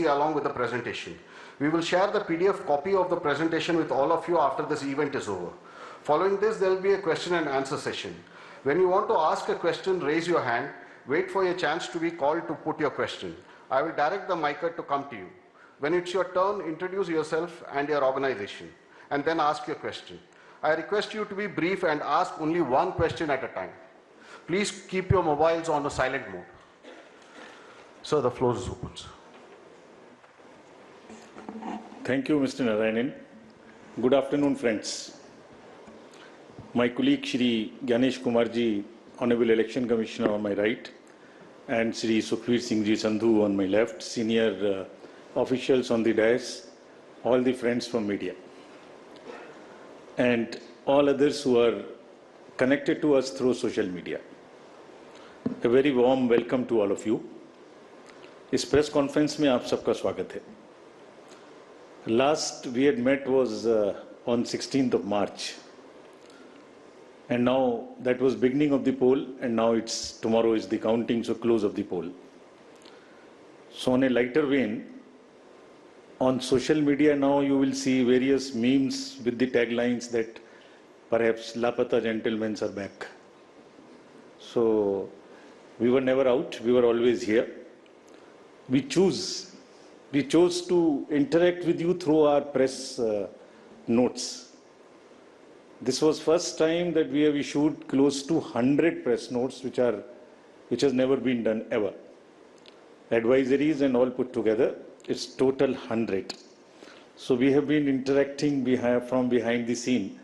along with the presentation. We will share the PDF copy of the presentation with all of you after this event is over. Following this, there will be a question and answer session. When you want to ask a question, raise your hand. Wait for your chance to be called to put your question. I will direct the micer to come to you. When it's your turn, introduce yourself and your organization, and then ask your question. I request you to be brief and ask only one question at a time. Please keep your mobiles on a silent mode. Sir, the floor is open. Thank you, Mr. Narayanan. Good afternoon, friends. My colleague, Shri Gyanesh Kumarji, Honorable Election Commissioner on my right, and Shri Sukhveer Singh Ji Sandhu on my left, senior officials on the dais, all the friends from media, and all others who are connected to us through social media. A very warm welcome to all of you. इस press conference में आप सबका स्वागत है. Last we had met was on 16th of March, and now that was beginning of the poll, and now tomorrow is the counting, so close of the poll. So on a lighter vein, on social media now you will see various memes with the taglines that perhaps Lapata gentlemen are back. So we were never out, we were always here. We chose to interact with you through our press notes. This was first time that we have issued close to 100 press notes, which has never been done ever. Advisories and all put together, it's total 100. So we have been interacting from behind the scene.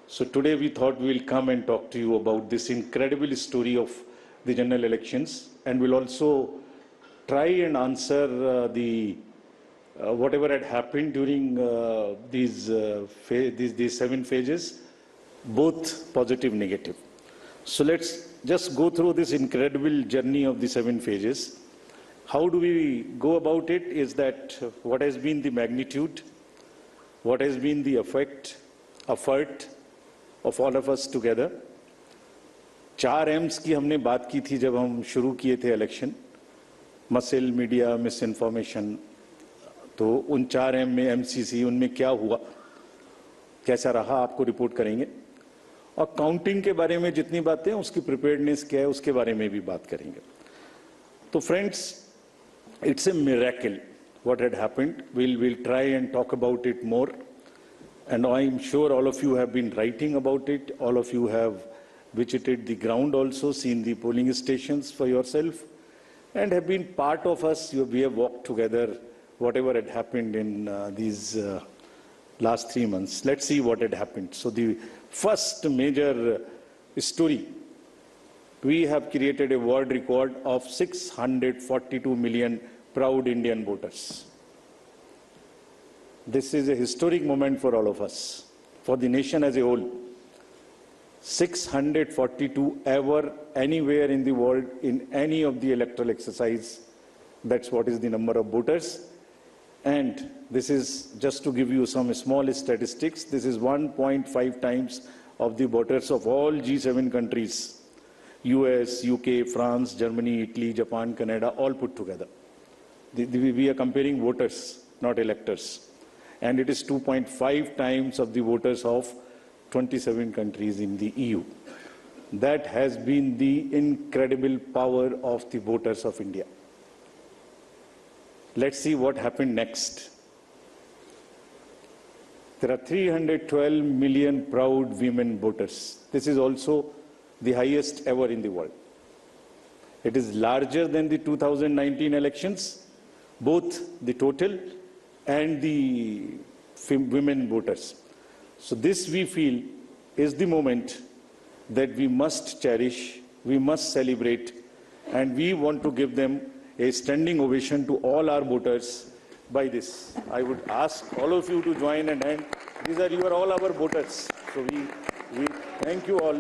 So today we thought we will come and talk to you about this incredible story of the general elections, and we'll also try and answer whatever had happened during these 7 phases, both positive, negative. So let's just go through this incredible journey of the 7 phases. How do we go about it is that what has been the magnitude, what has been the effort of all of us together. 4 M's की हमने बात की थी जब हम शुरू किए थे election, muscle, media, miss information. तो उन 4 M में MCC, उनमें क्या हुआ, कैसा रहा, आपको रिपोर्ट करेंगे. और काउंटिंग के बारे में जितनी बातें हैं, उसकी प्रिपेयर्डनेस क्या है, उसके बारे में भी बात करेंगे. तो friends, it's a miracle what had happened. We'll try and talk about it more, and I'm sure all of you have been writing about it. All of you have visited the ground also, seen the polling stations for yourself, and have been part of us. We have walked together whatever had happened in these last 3 months. Let's see what had happened. So the first major story, we have created a world record of 642 million proud Indian voters. This is a historic moment for all of us, for the nation as a whole. 642 ever, anywhere in the world, in any of the electoral exercise. That's what is the number of voters. And this is, just to give you some small statistics, this is 1.5 times of the voters of all G7 countries. US, UK, France, Germany, Italy, Japan, Canada, all put together. We are comparing voters, not electors. And it is 2.5 times of the voters of 27 countries in the EU. That has been the incredible power of the voters of India. Let's see what happened next. There are 312 million proud women voters. This is also the highest ever in the world. It is larger than the 2019 elections, both the total and the women voters. So this, we feel, is the moment that we must cherish, we must celebrate, and we want to give them a standing ovation to all our voters by this. I would ask all of you to join and hand. You are all our voters. So we thank you all.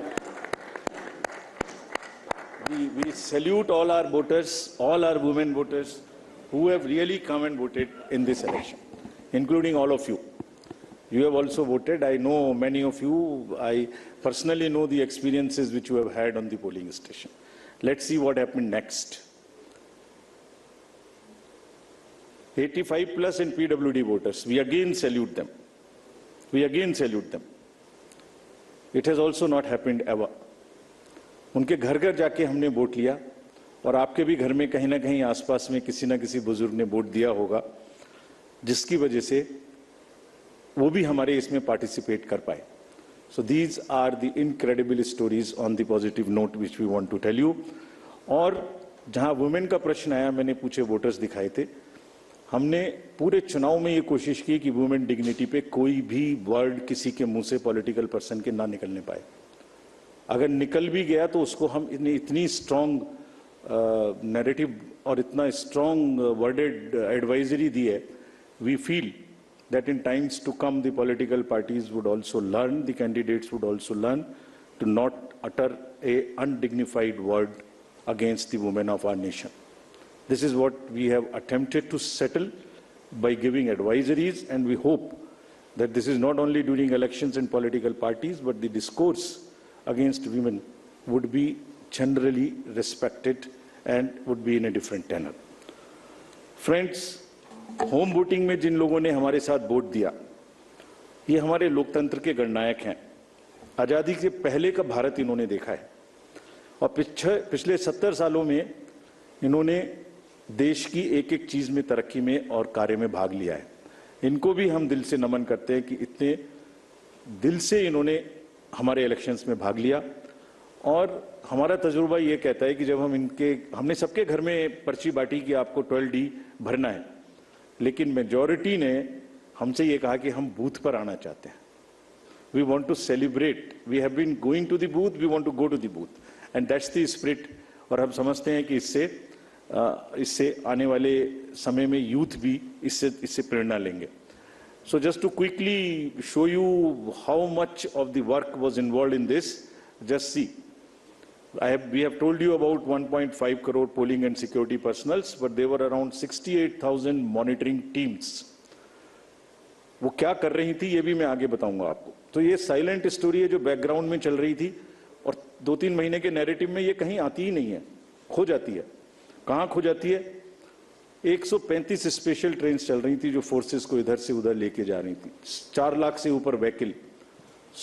We salute all our voters, all our women voters who have really come and voted in this election, including all of you. You have also voted. I know many of you. I personally know the experiences which you have had on the polling station. Let's see what happened next. 85 plus and PWD voters, we again salute them. We again salute them. It has also not happened ever. उनके घर घर जाके हमने vote लिया और आपके भी घर में कहीं ना कहीं आसपास में किसी ना किसी बुजुर्ग ने वोट दिया होगा, जिसकी वजह से वो भी हमारे इसमें पार्टिसिपेट कर पाए. So these are the incredible stories on the positive note which we want to tell you. और जहां वुमेन का प्रश्न आया, मैंने पूछे वोटर्स दिखाए थे, हमने पूरे चुनाव में ये कोशिश की कि वुमेन डिग्निटी पे कोई भी वर्ड किसी के मुंह से पॉलिटिकल पर्सन के ना निकलने पाए. अगर निकल भी गया तो उसको हम इतनी स्ट्रॉन्ग नैरेटिव और इतना स्ट्रॉन्ग वर्डेड एडवाइजरी दी है. We feel that in times to come the political parties would also learn, the candidates would also learn to not utter a undignified word against the women of our nation. This is what we have attempted to settle by giving advisories, and we hope that this is not only during elections and political parties, but the discourse against women would be generally respected and would be in a different tenor. Friends, home voting में जिन लोगों ने हमारे साथ vote दिया, ये हमारे लोकतंत्र के गणनायक हैं. आजादी से पहले का भारत इन्होंने देखा है और पिछले 70 सालों में इन्होंने देश की एक एक चीज में, तरक्की में और कार्य में भाग लिया है. इनको भी हम दिल से नमन करते हैं कि इतने दिल से इन्होंने हमारे इलेक्शंस में भाग लिया. और हमारा तजुर्बा ये कहता है कि जब हमने सबके घर में पर्ची बांटी कि आपको 12D भरना है, लेकिन मेजॉरिटी ने हमसे ये कहा कि हम बूथ पर आना चाहते हैं. We want to celebrate, we have been going to the booth, we want to go to the booth, and that's the spirit. और हम समझते हैं कि इससे आने वाले समय में यूथ भी इससे प्रेरणा लेंगे. So just to quickly show you how much of the work was involved in this, just see. We have told you about 1.5 crore polling and security personals, but there were around 68,000 monitoring teams. वो क्या कर रही थी ये भी मैं आगे बताऊंगा आपको. तो ये साइलेंट स्टोरी है जो बैकग्राउंड में चल रही थी और 2-3 महीने के नैरेटिव में ये कहीं आती ही नहीं है, खो जाती है. कहाँ खो जाती है? 135 स्पेशल ट्रेन चल रही थी जो फोर्सेस को इधर से उधर लेके जा रही थी. 4 लाख से ऊपर व्हीकल,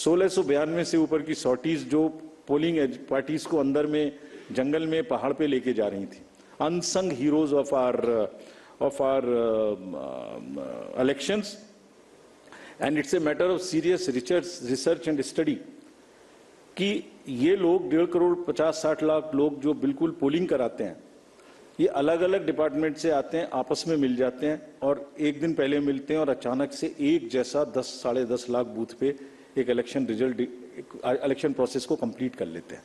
1692 से ऊपर की सॉर्टीज जो पोलिंग पार्टीज को अंदर में जंगल में पहाड़ पे लेके जा रही थी. Unsung heroes of our elections, and it's a matter of serious research and study कि ये लोग 1.5 करोड़ 50-60 लाख लोग जो बिल्कुल पोलिंग कराते हैं, ये अलग अलग डिपार्टमेंट से आते हैं, आपस में मिल जाते हैं और एक दिन पहले मिलते हैं और अचानक से एक जैसा 10-10.5 लाख बूथ पे एक इलेक्शन प्रोसेस को कंप्लीट कर लेते हैं.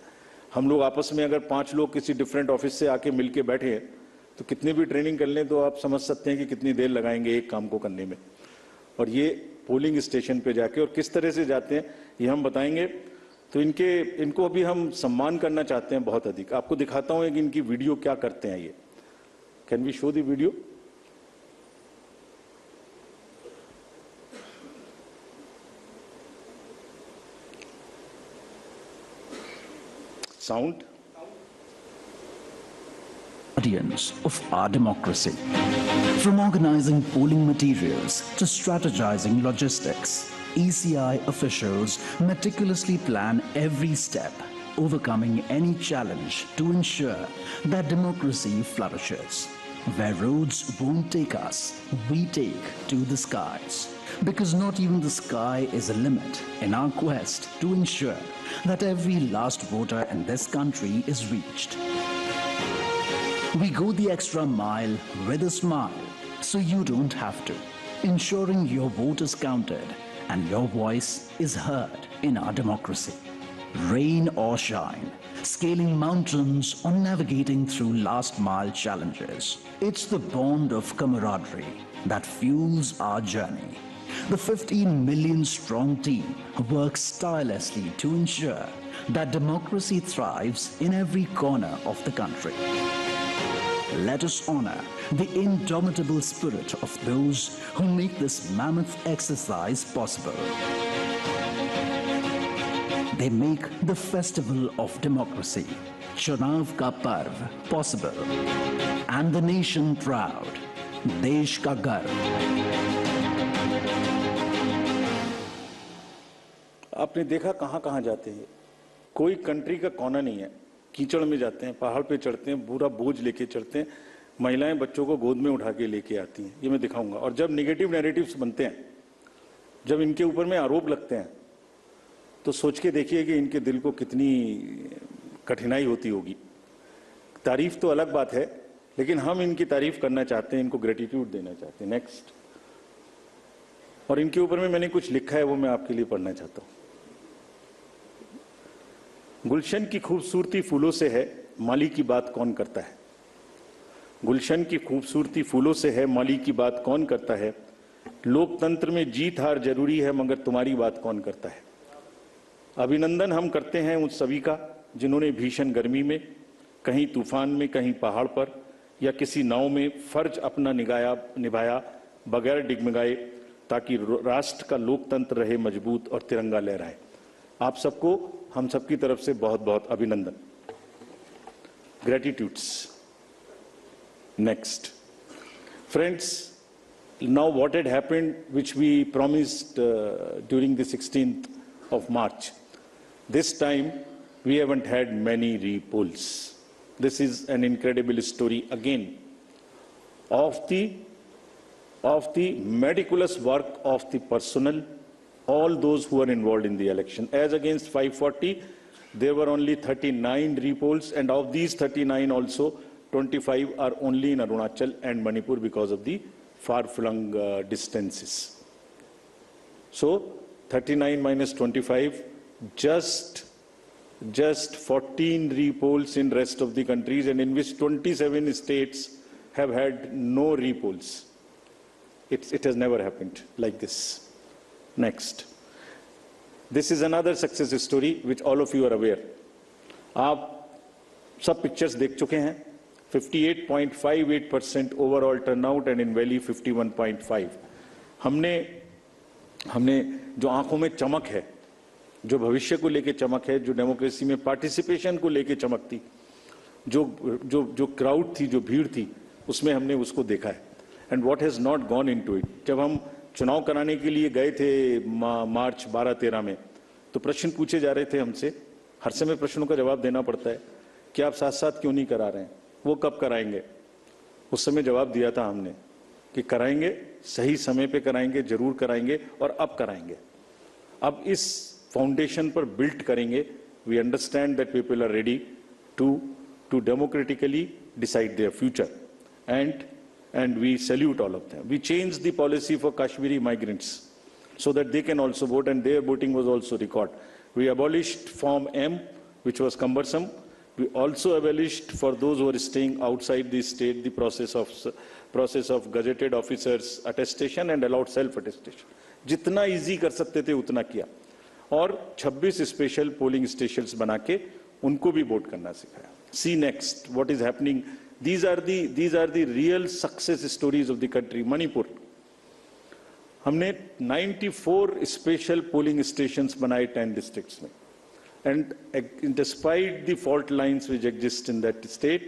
हम लोग आपस में अगर 5 लोग किसी डिफरेंट ऑफिस से आके मिलके बैठे हैं तो कितनी भी ट्रेनिंग कर लें तो आप समझ सकते हैं कि कितनी देर लगाएंगे एक काम को करने में. और ये पोलिंग स्टेशन पे जाके और किस तरह से जाते हैं ये हम बताएंगे. तो इनको अभी हम सम्मान करना चाहते हैं बहुत अधिक. आपको दिखाता हूं कि इनकी वीडियो क्या करते हैं. ये can we show the video? Sound. Guardians of our democracy. From organizing polling materials to strategizing logistics, ECI officials meticulously plan every step, overcoming any challenge to ensure that democracy flourishes. Where roads won't take us, we take to the skies. Because not even the sky is a limit in our quest to ensure that every last voter in this country is reached. We go the extra mile with a smile, so you don't have to, ensuring your vote is counted and your voice is heard in our democracy. Rain or shine, scaling mountains or navigating through last mile challenges, it's the bond of camaraderie that fuels our journey. The 15 million strong team works tirelessly to ensure that democracy thrives in every corner of the country. Let us honor the indomitable spirit of those who make this mammoth exercise possible. They make the festival of democracy, Chunav Ka Parv, possible, and the nation proud. देश का गर्व। आपने देखा कहां कहां जाते हैं, कोई कंट्री का कोना नहीं है, कीचड़ में जाते हैं, पहाड़ पे चढ़ते हैं, पूरा बोझ लेके चढ़ते हैं, महिलाएं बच्चों को गोद में उठा के लेके आती हैं, ये मैं दिखाऊंगा। और जब नेगेटिव नैरेटिव्स बनते हैं, जब इनके ऊपर में आरोप लगते हैं, तो सोच के देखिए कि इनके दिल को कितनी कठिनाई होती होगी। तारीफ तो अलग बात है, लेकिन हम इनकी तारीफ करना चाहते हैं, इनको ग्रेटिट्यूड देना चाहते हैं। नेक्स्ट। और इनके ऊपर में मैंने कुछ लिखा है, वो मैं आपके लिए पढ़ना चाहता हूं। गुलशन की खूबसूरती फूलों से है, माली की बात कौन करता है। गुलशन की खूबसूरती फूलों से है, माली की बात कौन करता है। लोकतंत्र में जीत हार जरूरी है, मगर तुम्हारी बात कौन करता है। अभिनंदन हम करते हैं उन सभी का जिन्होंने भीषण गर्मी में, कहीं तूफान में, कहीं पहाड़ पर या किसी नाव में फर्ज अपना निभाया बगैर डिगमगाए, ताकि राष्ट्र का लोकतंत्र रहे मजबूत और तिरंगा लहराए। आप सबको हम सबकी तरफ से बहुत बहुत अभिनंदन। Gratitudes. Next. Friends, now what had happened, which we promised during the 16th of March, this time we haven't had many repolls. This is an incredible story again of the meticulous work of the personnel, all those who are involved in the election. As against 540, there were only 39 repolls, and of these 39 also 25 are only in Arunachal and Manipur because of the far-flung distances. So 39 minus 25, just 14 repolls in rest of the countries, and in which 27 states have had no repolls. It has never happened like this. Next. This is another success story which all of you are aware. आप सब pictures देख चुके हैं। 58.58% overall turnout and in Valley 51.5. हमने जो आंखों में चमक है, जो भविष्य को लेके चमक है, जो डेमोक्रेसी में पार्टिसिपेशन को लेके चमक थी, जो क्राउड थी, जो भीड़ थी, उसमें हमने उसको देखा है। And what has not gone into it. जब हम चुनाव कराने के लिए गए थे मार्च 12-13 में, तो प्रश्न पूछे जा रहे थे हमसे, हर समय प्रश्नों का जवाब देना पड़ता है कि आप साथ साथ क्यों नहीं करा रहे हैं, वो कब कराएंगे। उस समय जवाब दिया था हमने कि कराएंगे, सही समय पे कराएंगे, जरूर कराएंगे और अब कराएंगे। अब इस फाउंडेशन पर बिल्ड करेंगे। We understand that people are ready to democratically decide their future, and we salute all of them. We changed the policy for Kashmiri migrants so that they can also vote, and their voting was also recorded. We abolished Form M, which was cumbersome. We also abolished, for those who are staying outside the state, the process of gazetted officers attestation and allowed self-attestation. जितना easy कर सकते थे उतना किया, और 26 special polling stations बना के उनको भी वोट करना सिखाया. See next what is happening. These are the real success stories of the country. Manipur, हमने 94 special polling stations बनाए 10 districts में, and despite the fault lines which exist in that state,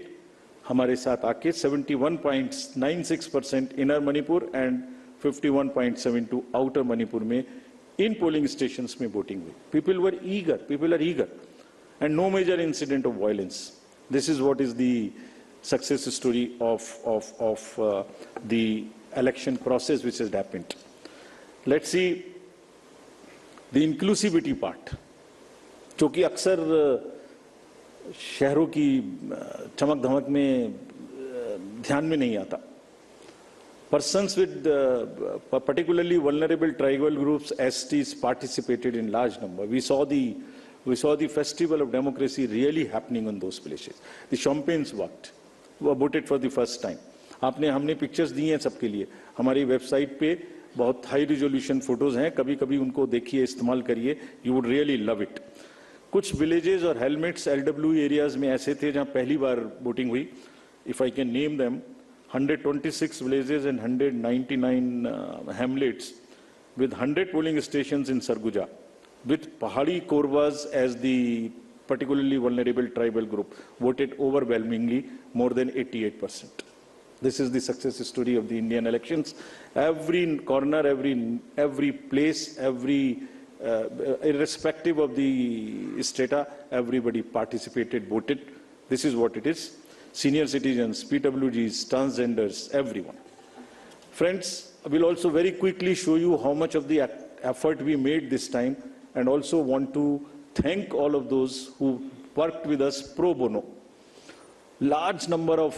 हमारे साथ आके 71.96% inner Manipur and 51.72 outer Manipur में इन polling stations में voting हुई. People are eager, and no major incident of violence. This is what is the success story of the election process which has happened. Let's see the inclusivity part, जो कि अक्सर शहरों की चमक धमक में ध्यान में नहीं आता. Persons with particularly vulnerable tribal groups, STs, participated in large number. We saw the festival of democracy really happening in those places. The champagnes worked. Voted for the first time. हमने पिक्चर्स दी हैं सबके लिए. हमारी website पे बहुत high resolution photos हैं, कभी कभी उनको देखिए, इस्तेमाल करिए. You would really love it. कुछ विलेजेस और हेलमेट्स LW एरियाज में ऐसे थे जहां पहली बार वोटिंग हुई. If I can name them, 126 villages and 199 hamlets with 100 polling stations in Sarguja, with Pahadi Korwas as the particularly vulnerable tribal group, voted overwhelmingly, more than 88%. This is the success story of the Indian elections. Every corner, every place, irrespective of the strata, everybody participated, voted. This is what it is. Senior citizens, PWGs, transgenders, everyone. Friends, I will also very quickly show you how much of the effort we made this time, and also want to thank all of those who worked with us pro bono. Large number of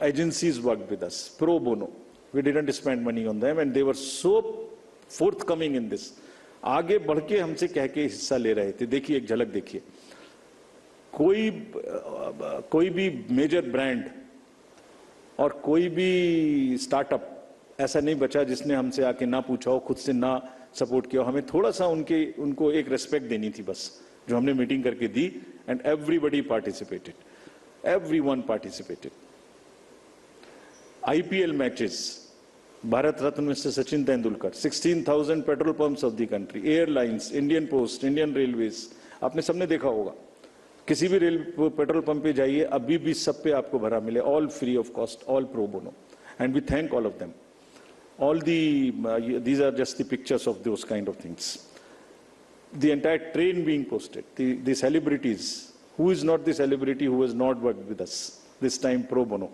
agencies worked with us pro bono. We didn't spend money on them, and they were so forthcoming in this. आगे बढ़ के हमसे कह के हिस्सा ले रहे थे. देखिए एक झलक देखिए. कोई भी मेजर ब्रांड और कोई भी स्टार्टअप ऐसा नहीं बचा जिसने हमसे आके ना पूछा हो, खुद से ना सपोर्ट किया. हमें थोड़ा सा उनको एक रेस्पेक्ट देनी थी बस, जो हमने मीटिंग करके दी. And everybody participated, everyone participated. IPL matches, Bharat Ratna Mister Sachin Tendulkar, 16,000 petrol pumps of the country, airlines, Indian post, Indian railways. आपने सबने देखा होगा, किसी भी पेट्रोल पंप पे जाइए, अभी भी सब पे आपको भरा मिले. All free of cost, all pro bono, and we thank all of them. These are just the pictures of those kind of things. The entire train being posted, the celebrities. Who is not the celebrity who has not worked with us this time pro bono?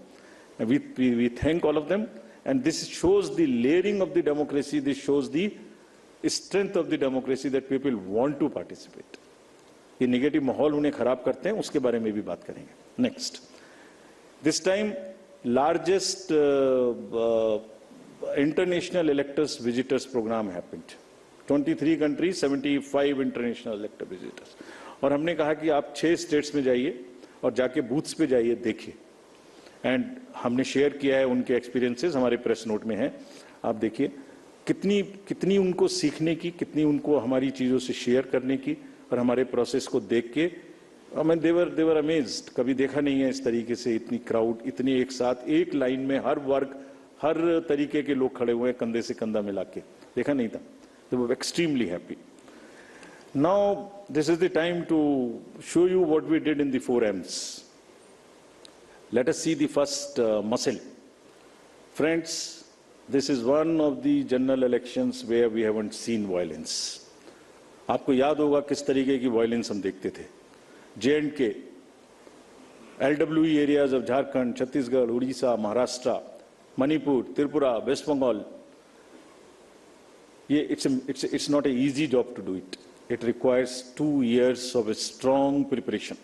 And we thank all of them, and this shows the layering of the democracy. This shows the strength of the democracy, that people want to participate. ये negative माहौल उन्हें खराब करते हैं, उसके बारे में भी बात करेंगे. Next, this time largest international electors visitors program happened. 23 countries, 75 international elector visitors. और हमने कहा कि आप 6 स्टेट्स में जाइए और जाके बूथ्स पे जाइए, देखिए. एंड हमने शेयर किया है उनके एक्सपीरियंसेस, हमारे प्रेस नोट में है. आप देखिए कितनी उनको सीखने की, कितनी उनको हमारी चीजों से शेयर करने की, और हमारे प्रोसेस को देख के मैं देवर अमेज्ड. कभी देखा नहीं है इस तरीके से इतनी क्राउड, इतनी एक साथ एक लाइन में हर वर्ग, हर तरीके के लोग खड़े हुए हैं, कंधे से कंधा मिला के. देखा नहीं था. They were extremely happy. Now, this is the time to show you what we did in the 4 M's. Let us see the first muscle. Friends, this is one of the general elections where we haven't seen violence. आपको याद होगा किस तरीके की violence हम देखते थे. J&K, LWE areas of Jharkhand, Chhattisgarh, Odisha, Maharashtra, Manipur, Tripura, West Bengal. It's not an easy job to do it. It requires 2 years of a strong preparation.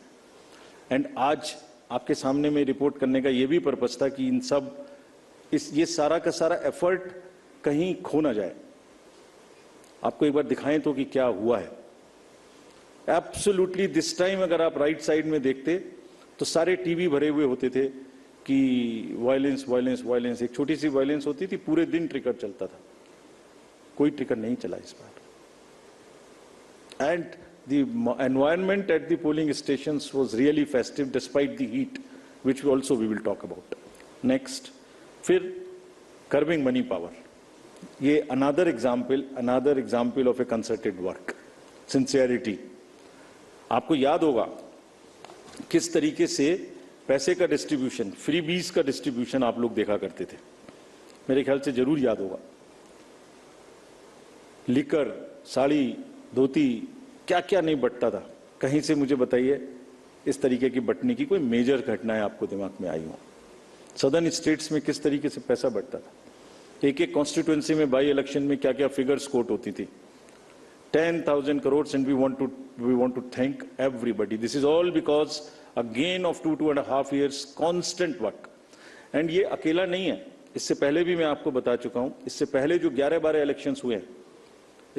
And आज आपके सामने में रिपोर्ट करने का ये भी पर्पस था कि ये सारा का सारा एफर्ट कहीं खो ना जाए. आपको एक बार दिखाएं तो कि क्या हुआ है. एब्सोल्युटली दिस टाइम अगर आप राइट साइड में देखते तो सारे टीवी भरे हुए होते थे कि वायलेंस वायलेंस वायलेंस. एक छोटी सी वायलेंस होती थी, पूरे दिन ट्रिगर चलता था. कोई ट्रिगर नहीं चला इस बार. And the environment at the polling stations was really festive despite the heat, which also we will talk about. Next, फिर कर्बिंग मनी पावर. ये another example of a concerted work. Sincerity. आपको याद होगा किस तरीके से पैसे का डिस्ट्रीब्यूशन, फ्री बीज का डिस्ट्रीब्यूशन आप लोग देखा करते थे. मेरे ख्याल से जरूर याद होगा. लिकर, साड़ी, धोती, क्या क्या नहीं बटता था. कहीं से मुझे बताइए इस तरीके की बटने की कोई मेजर घटनाएं आपको दिमाग में आई हो. सदर्न स्टेट्स में किस तरीके से पैसा बटता था. एक कॉन्स्टिट्यूएंसी में बाई इलेक्शन में क्या क्या फिगर्स कोट होती थी. 10,000 crores, and we want to thank everybody. This is all because a gain of 2.5 years constant work. And ये अकेला नहीं है. इससे पहले भी मैं आपको बता चुका हूं. इससे पहले जो 11-12 इलेक्शंस हुए हैं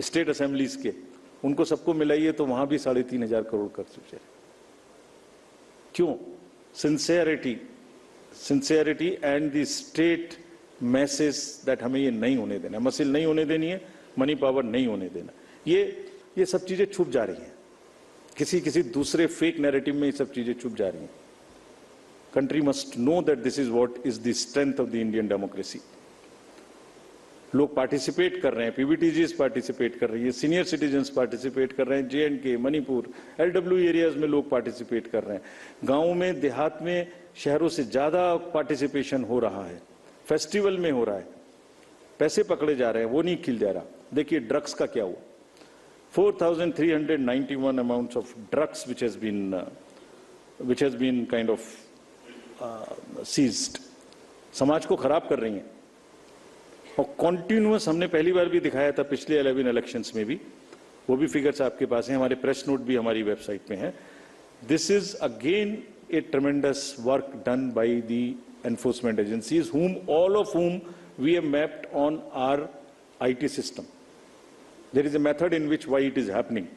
स्टेट असेंबलीज के, उनको सबको मिलाइए तो वहां भी 3,500 करोड़ कर चुके. क्यों? Sincerity and the state message that हमें ये नहीं होने देना, मसिल नहीं होने देनी है, मनी पावर नहीं होने देना. ये सब चीजें छुप जा रही हैं. किसी दूसरे फेक नैरेटिव में ये सब चीजें छुप जा रही हैं. Country must know that this is what is the strength of the Indian democracy. लोग पार्टिसिपेट कर रहे हैं, पीवीटीजीज पार्टिसिपेट कर रही है, सीनियर सिटीजन्स पार्टिसिपेट कर रहे हैं, J&K, मणिपुर, LWE एरियाज में लोग पार्टिसिपेट कर रहे हैं. गांवों में, देहात में, शहरों से ज्यादा पार्टिसिपेशन हो रहा है. फेस्टिवल में हो रहा है, पैसे पकड़े जा रहे हैं, वो नहीं खिल जा रहा। देखिए ड्रग्स का क्या हुआ, 4,391 amounts of drugs which has been kind of seized, समाज को खराब कर रही हैं। और कॉन्टिन्यूअस हमने पहली बार भी दिखाया था पिछले 11 इलेक्शंस में भी, वो भी फिगर्स आपके पास हैं, हमारे प्रेस नोट भी हमारी वेबसाइट में है। This is again A ट्रेमेंडस work done by the enforcement agencies, all of whom we have mapped on our IT system. There is a method in which why it is happening.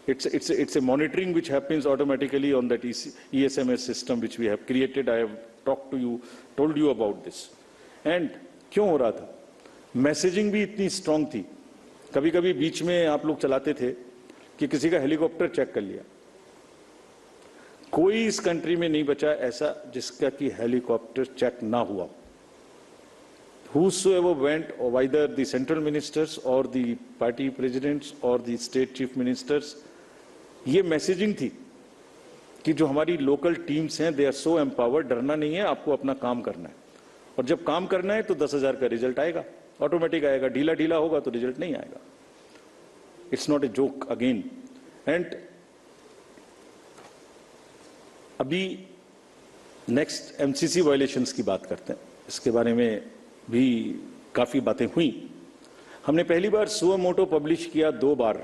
It's a monitoring which happens automatically on that ESMS system which we have created. I have told you about this. And क्यों हो रहा था? Messaging भी इतनी strong थी, कभी कभी बीच में आप लोग चलाते थे कि किसी का हेलीकॉप्टर चेक कर लिया। कोई इस कंट्री में नहीं बचा ऐसा जिसका कि हेलीकॉप्टर चेक ना हुआ। Whosoever went, or either the central ministers or the party presidents or the state chief ministers, ये मैसेजिंग थी कि जो हमारी लोकल टीम्स हैं, दे आर सो एम्पावर्ड, डरना नहीं है, आपको अपना काम करना है, और जब काम करना है तो 10,000 का रिजल्ट आएगा, ऑटोमेटिक आएगा, ढीला ढीला होगा तो रिजल्ट नहीं आएगा। It's not a joke again. And अभी नेक्स्ट एमसीसी वायलेशंस की बात करते हैं, इसके बारे में भी काफी बातें हुई। हमने पहली बार सुओ मोटो पब्लिश किया 2 बार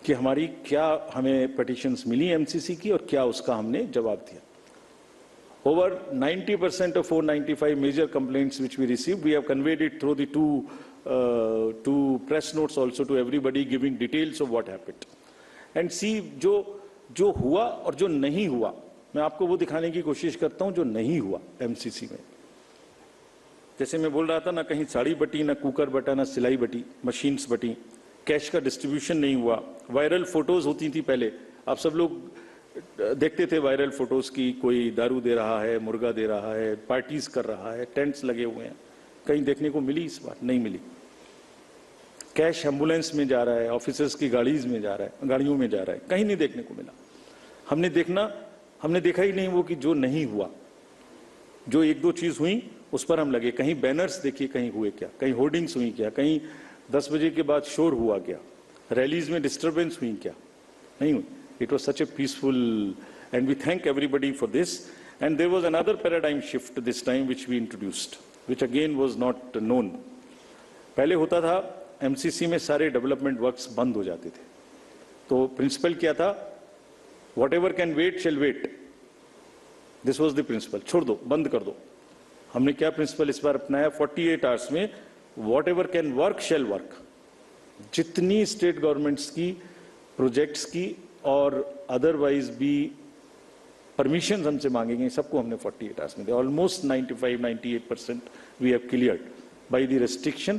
कि हमारी क्या हमें पिटीशंस मिली एमसीसी की और क्या उसका हमने जवाब दिया। Over 90% of 495 major complaints which we received, we have conveyed it through the two press notes also to everybody, giving details of what happened. And see, जो हुआ और जो नहीं हुआ, मैं आपको वो दिखाने की कोशिश करता हूं जो नहीं हुआ एमसीसी में। जैसे मैं बोल रहा था ना, कहीं साड़ी बटी, ना कुकर बटा, ना सिलाई बटी, मशीन्स बटी, कैश का डिस्ट्रीब्यूशन नहीं हुआ। वायरल फोटोज होती थी पहले, आप सब लोग देखते थे वायरल फोटोज की, कोई दारू दे रहा है, मुर्गा दे रहा है, पार्टीज कर रहा है, टेंट्स लगे हुए हैं। कहीं देखने को मिली? इस बार नहीं मिली। कैश एम्बुलेंस में जा रहा है, ऑफिसर्स की गाड़ियों में जा रहा है, कहीं नहीं देखने को मिला। हमने देखा ही नहीं वो कि जो नहीं हुआ। जो 1-2 चीज हुई उस पर हम लगे। कहीं बैनर्स देखिए, कहीं हुए क्या, कहीं होर्डिंग्स हुई क्या, कहीं 10 बजे के बाद शोर हुआ क्या, रैलीज में डिस्टर्बेंस हुई क्या? नहीं हुई। It was such a peaceful, and we thank everybody for this. And there was another paradigm shift this time which we introduced, which again was not known. पहले होता था एमसीसी में सारे डेवलपमेंट वर्क्स बंद हो जाते थे, तो प्रिंसिपल क्या था? Whatever can wait shall wait. This was the principle. छोड़ दो, बंद कर दो। हमने क्या प्रिंसिपल इस बार अपनाया? 48 आवर्स में whatever can work shall work. जितनी स्टेट गवर्नमेंट्स की प्रोजेक्ट्स की और अदरवाइज भी परमिशन हमसे मांगेंगे, सबको हमने 48 आवर्स में दिया। Almost 95-98% we have cleared by the restriction,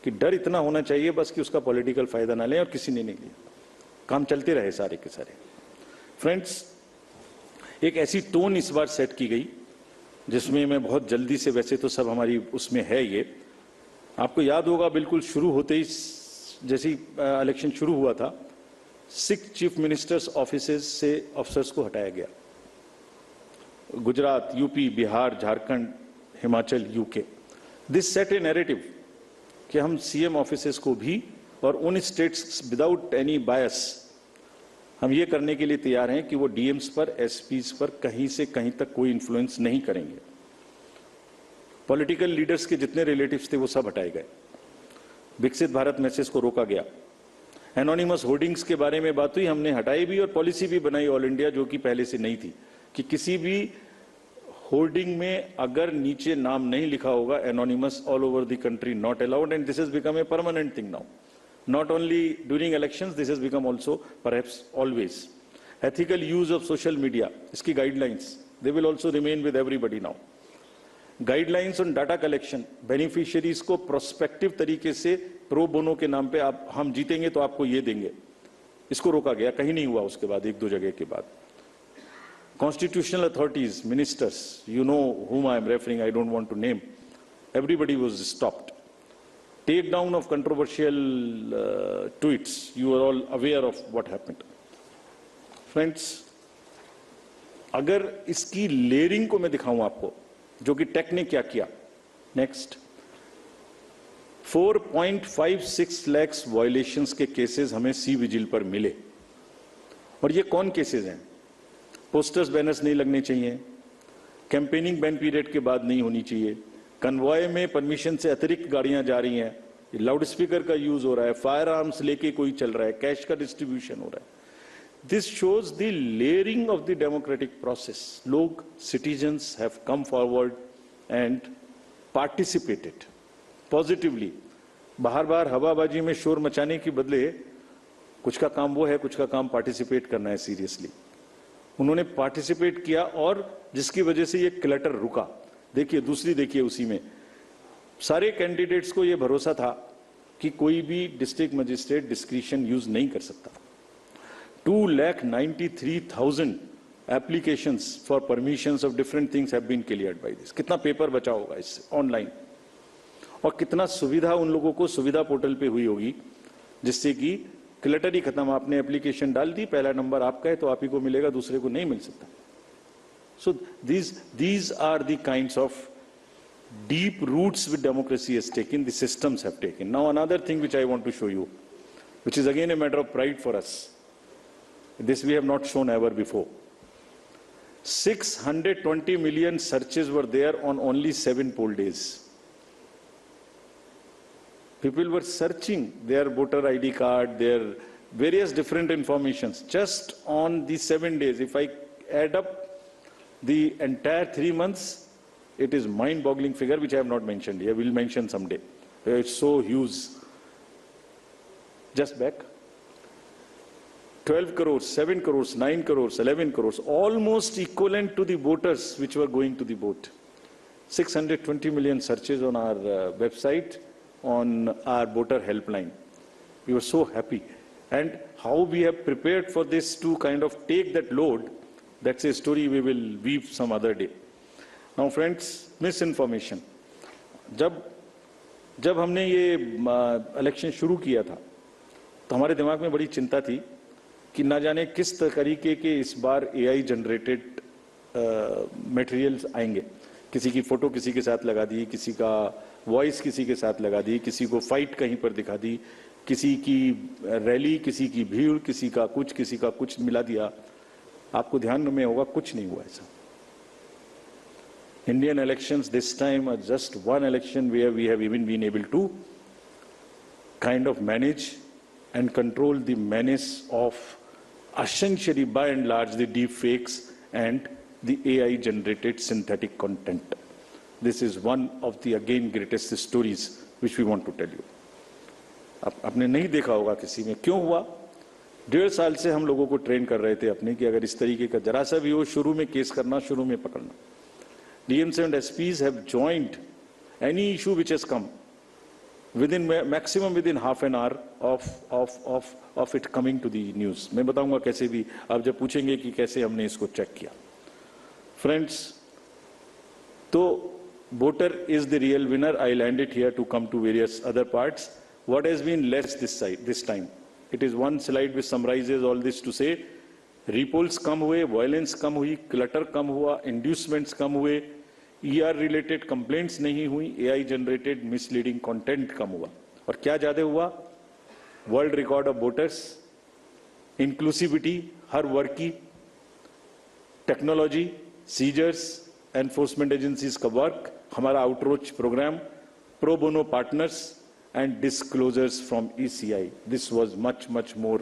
कि डर इतना होना चाहिए बस कि उसका पॉलिटिकल फायदा ना लें, और किसी ने नहीं लिया। काम चलते रहे सारे के सारे। फ्रेंड्स, एक ऐसी टोन इस बार सेट की गई जिसमें मैं बहुत जल्दी से, वैसे तो सब हमारी उसमें है ये, आपको याद होगा बिल्कुल शुरू होते ही जैसे इलेक्शन शुरू हुआ था, 6 चीफ मिनिस्टर्स ऑफिसेज से ऑफिसर्स को हटाया गया। Gujarat, UP, Bihar, Jharkhand, Himachal, UK. This set A narrative कि हम सीएम ऑफिसेज को भी, और उन स्टेट्स विदाउट एनी बायस, हम ये करने के लिए तैयार हैं कि वो डीएम्स पर, एसपीज पर कहीं से कहीं तक कोई इन्फ्लुएंस नहीं करेंगे। पॉलिटिकल लीडर्स के जितने रिलेटिव्स थे वो सब हटाए गए। विकसित भारत मैसेज को रोका गया। एनोनिमस होर्डिंग्स के बारे में बात हुई, हमने हटाई भी और पॉलिसी भी बनाई ऑल इंडिया, जो कि पहले से नहीं थी, कि किसी भी होर्डिंग में अगर नीचे नाम नहीं लिखा होगा, anonymous all over the country not allowed. And this has become a permanent thing now, not only during elections, this has become also perhaps always. Ethical use of social media, इसकी guidelines they will also remain with everybody now. Guidelines on data collection, beneficiaries को prospective तरीके से pro bono के नाम पे आप, हम जीतेंगे तो आपको ये देंगे, इसको रोका गया। कहीं नहीं हुआ उसके बाद, 1-2 जगह के बाद। Constitutional authorities, ministers, you know whom I am referring, I don't want to name, everybody was stopped. Take down of controversial tweets, you are all aware of what happened. Friends, अगर इसकी लेयरिंग को मैं दिखाऊं आपको, जो कि take ने क्या किया। नेक्स्ट, 4.56 लाख वायलेशंस के केसेस हमें सी विजिल पर मिले। और ये कौन केसेस हैं? पोस्टर्स बैनर्स नहीं लगने चाहिए, कैंपेनिंग बैन पीरियड के बाद नहीं होनी चाहिए, कन्वॉय में परमिशन से अतिरिक्त गाड़ियां जा रही हैं, लाउड स्पीकर का यूज हो रहा है, फायर आर्म्स लेके कोई चल रहा है, कैश का डिस्ट्रीब्यूशन हो रहा है। This shows the layering of the democratic process. लोग, citizens have come forward and participated positively. बाहर बाहर हवाबाजी में शोर मचाने के बदले कुछ का काम वो है, कुछ का काम पार्टिसिपेट करना है सीरियसली। उन्होंने पार्टिसिपेट किया और जिसकी वजह से ये क्लटर रुका। देखिए दूसरी, देखिए उसी में सारे कैंडिडेट्स को ये भरोसा था कि कोई भी डिस्ट्रिक्ट मजिस्ट्रेट डिस्क्रिशन यूज नहीं कर सकता। 2,93,000 applications for permissions of different things have been cleared by this. कितना पेपर बचा होगा इससे ऑनलाइन, और कितना सुविधा उन लोगों को सुविधा पोर्टल पे हुई होगी, जिससे कि क्लटर ही खत्म। आपने एप्लीकेशन डाल दी, पहला नंबर आपका है तो आप ही को मिलेगा, दूसरे को नहीं मिल सकता। So these are the kinds of deep roots which democracy has taken, the systems have taken. Now another thing which I want to show you, which is again a matter of pride for us. This we have not shown ever before. 620 million searches were there on only 7 poll days. People were searching their voter ID card, their various different informations just on the 7 days. If I add up the entire 3 months, it is mind-boggling figure which I have not mentioned here. We'll mention someday. It's so huge. Just back. 12 crores, 7 crores, 9 crores, 11 crores, almost equivalent to the voters which were going to the vote. 620 million searches on our website, on our voter helpline. We were so happy. And how we have prepared for this to kind of take that load, that's a story we will weave some other day. Now friends, misinformation. जब हमने ये election शुरू किया था तो हमारे दिमाग में बड़ी चिंता थी कि ना जाने किस तरीके के इस बार AI जनरेटेड मटेरियल्स आएंगे। किसी की फोटो किसी के साथ लगा दी, किसी का वॉइस किसी के साथ लगा दी, किसी को फाइट कहीं पर दिखा दी, किसी की रैली, किसी की भीड़, किसी का कुछ मिला दिया। आपको ध्यान में होगा कुछ नहीं हुआ ऐसा। Indian elections this time are just one election where we have even been able to kind of manage and control the menace of essentially by and large the deep fakes and the AI generated synthetic content. This is one of the again greatest stories which we want to tell you. आपने नहीं देखा होगा किसी में। क्यों हुआ? 1.5 साल से हम लोगों को ट्रेन कर रहे थे अपने कि अगर इस तरीके का जरा सा भी हो, शुरू में केस करना, शुरू में पकड़ना। DMs and SPs have joined any issue which has come within maximum within half an hour of it coming to the news. मैं बताऊंगा कैसे भी, आप जब पूछेंगे कि कैसे हमने इसको चेक किया। Friends, तो voter is the real winner. I'll end it here to come to various other parts. What has been less this time? It is one slide which summarizes all this to say, repolls कम हुए, violence कम हुई, clutter कम हुआ, inducements कम हुए, ER related complaints नहीं हुई, AI generated misleading content कम हुआ। और क्या ज्यादा हुआ? World record of voters, inclusivity हर वर्ग की, टेक्नोलॉजी, सीजर्स, एनफोर्समेंट एजेंसीज का वर्क, हमारा outreach programme, pro bono partners and disclosures from ECI. This was much more,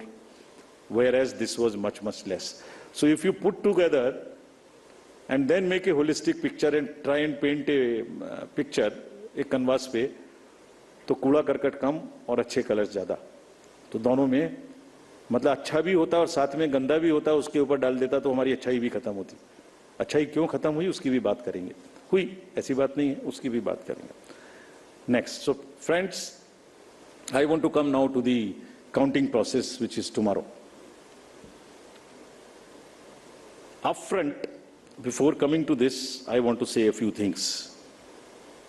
whereas this was much less. So if you put together and then make a holistic picture and try and paint a picture एक canvas पे, तो कूड़ा करकट कम और अच्छे colours ज्यादा। तो दोनों में मतलब अच्छा भी होता और साथ में गंदा भी होता, उसके ऊपर डाल देता तो हमारी अच्छाई भी खत्म होती। अच्छाई क्यों खत्म हुई उसकी भी बात करेंगे। हुई ऐसी बात नहीं है, उसकी भी बात करेंगे। Next, so friends, I want to come now to the counting process, which is tomorrow. Upfront, before coming to this, I want to say a few things,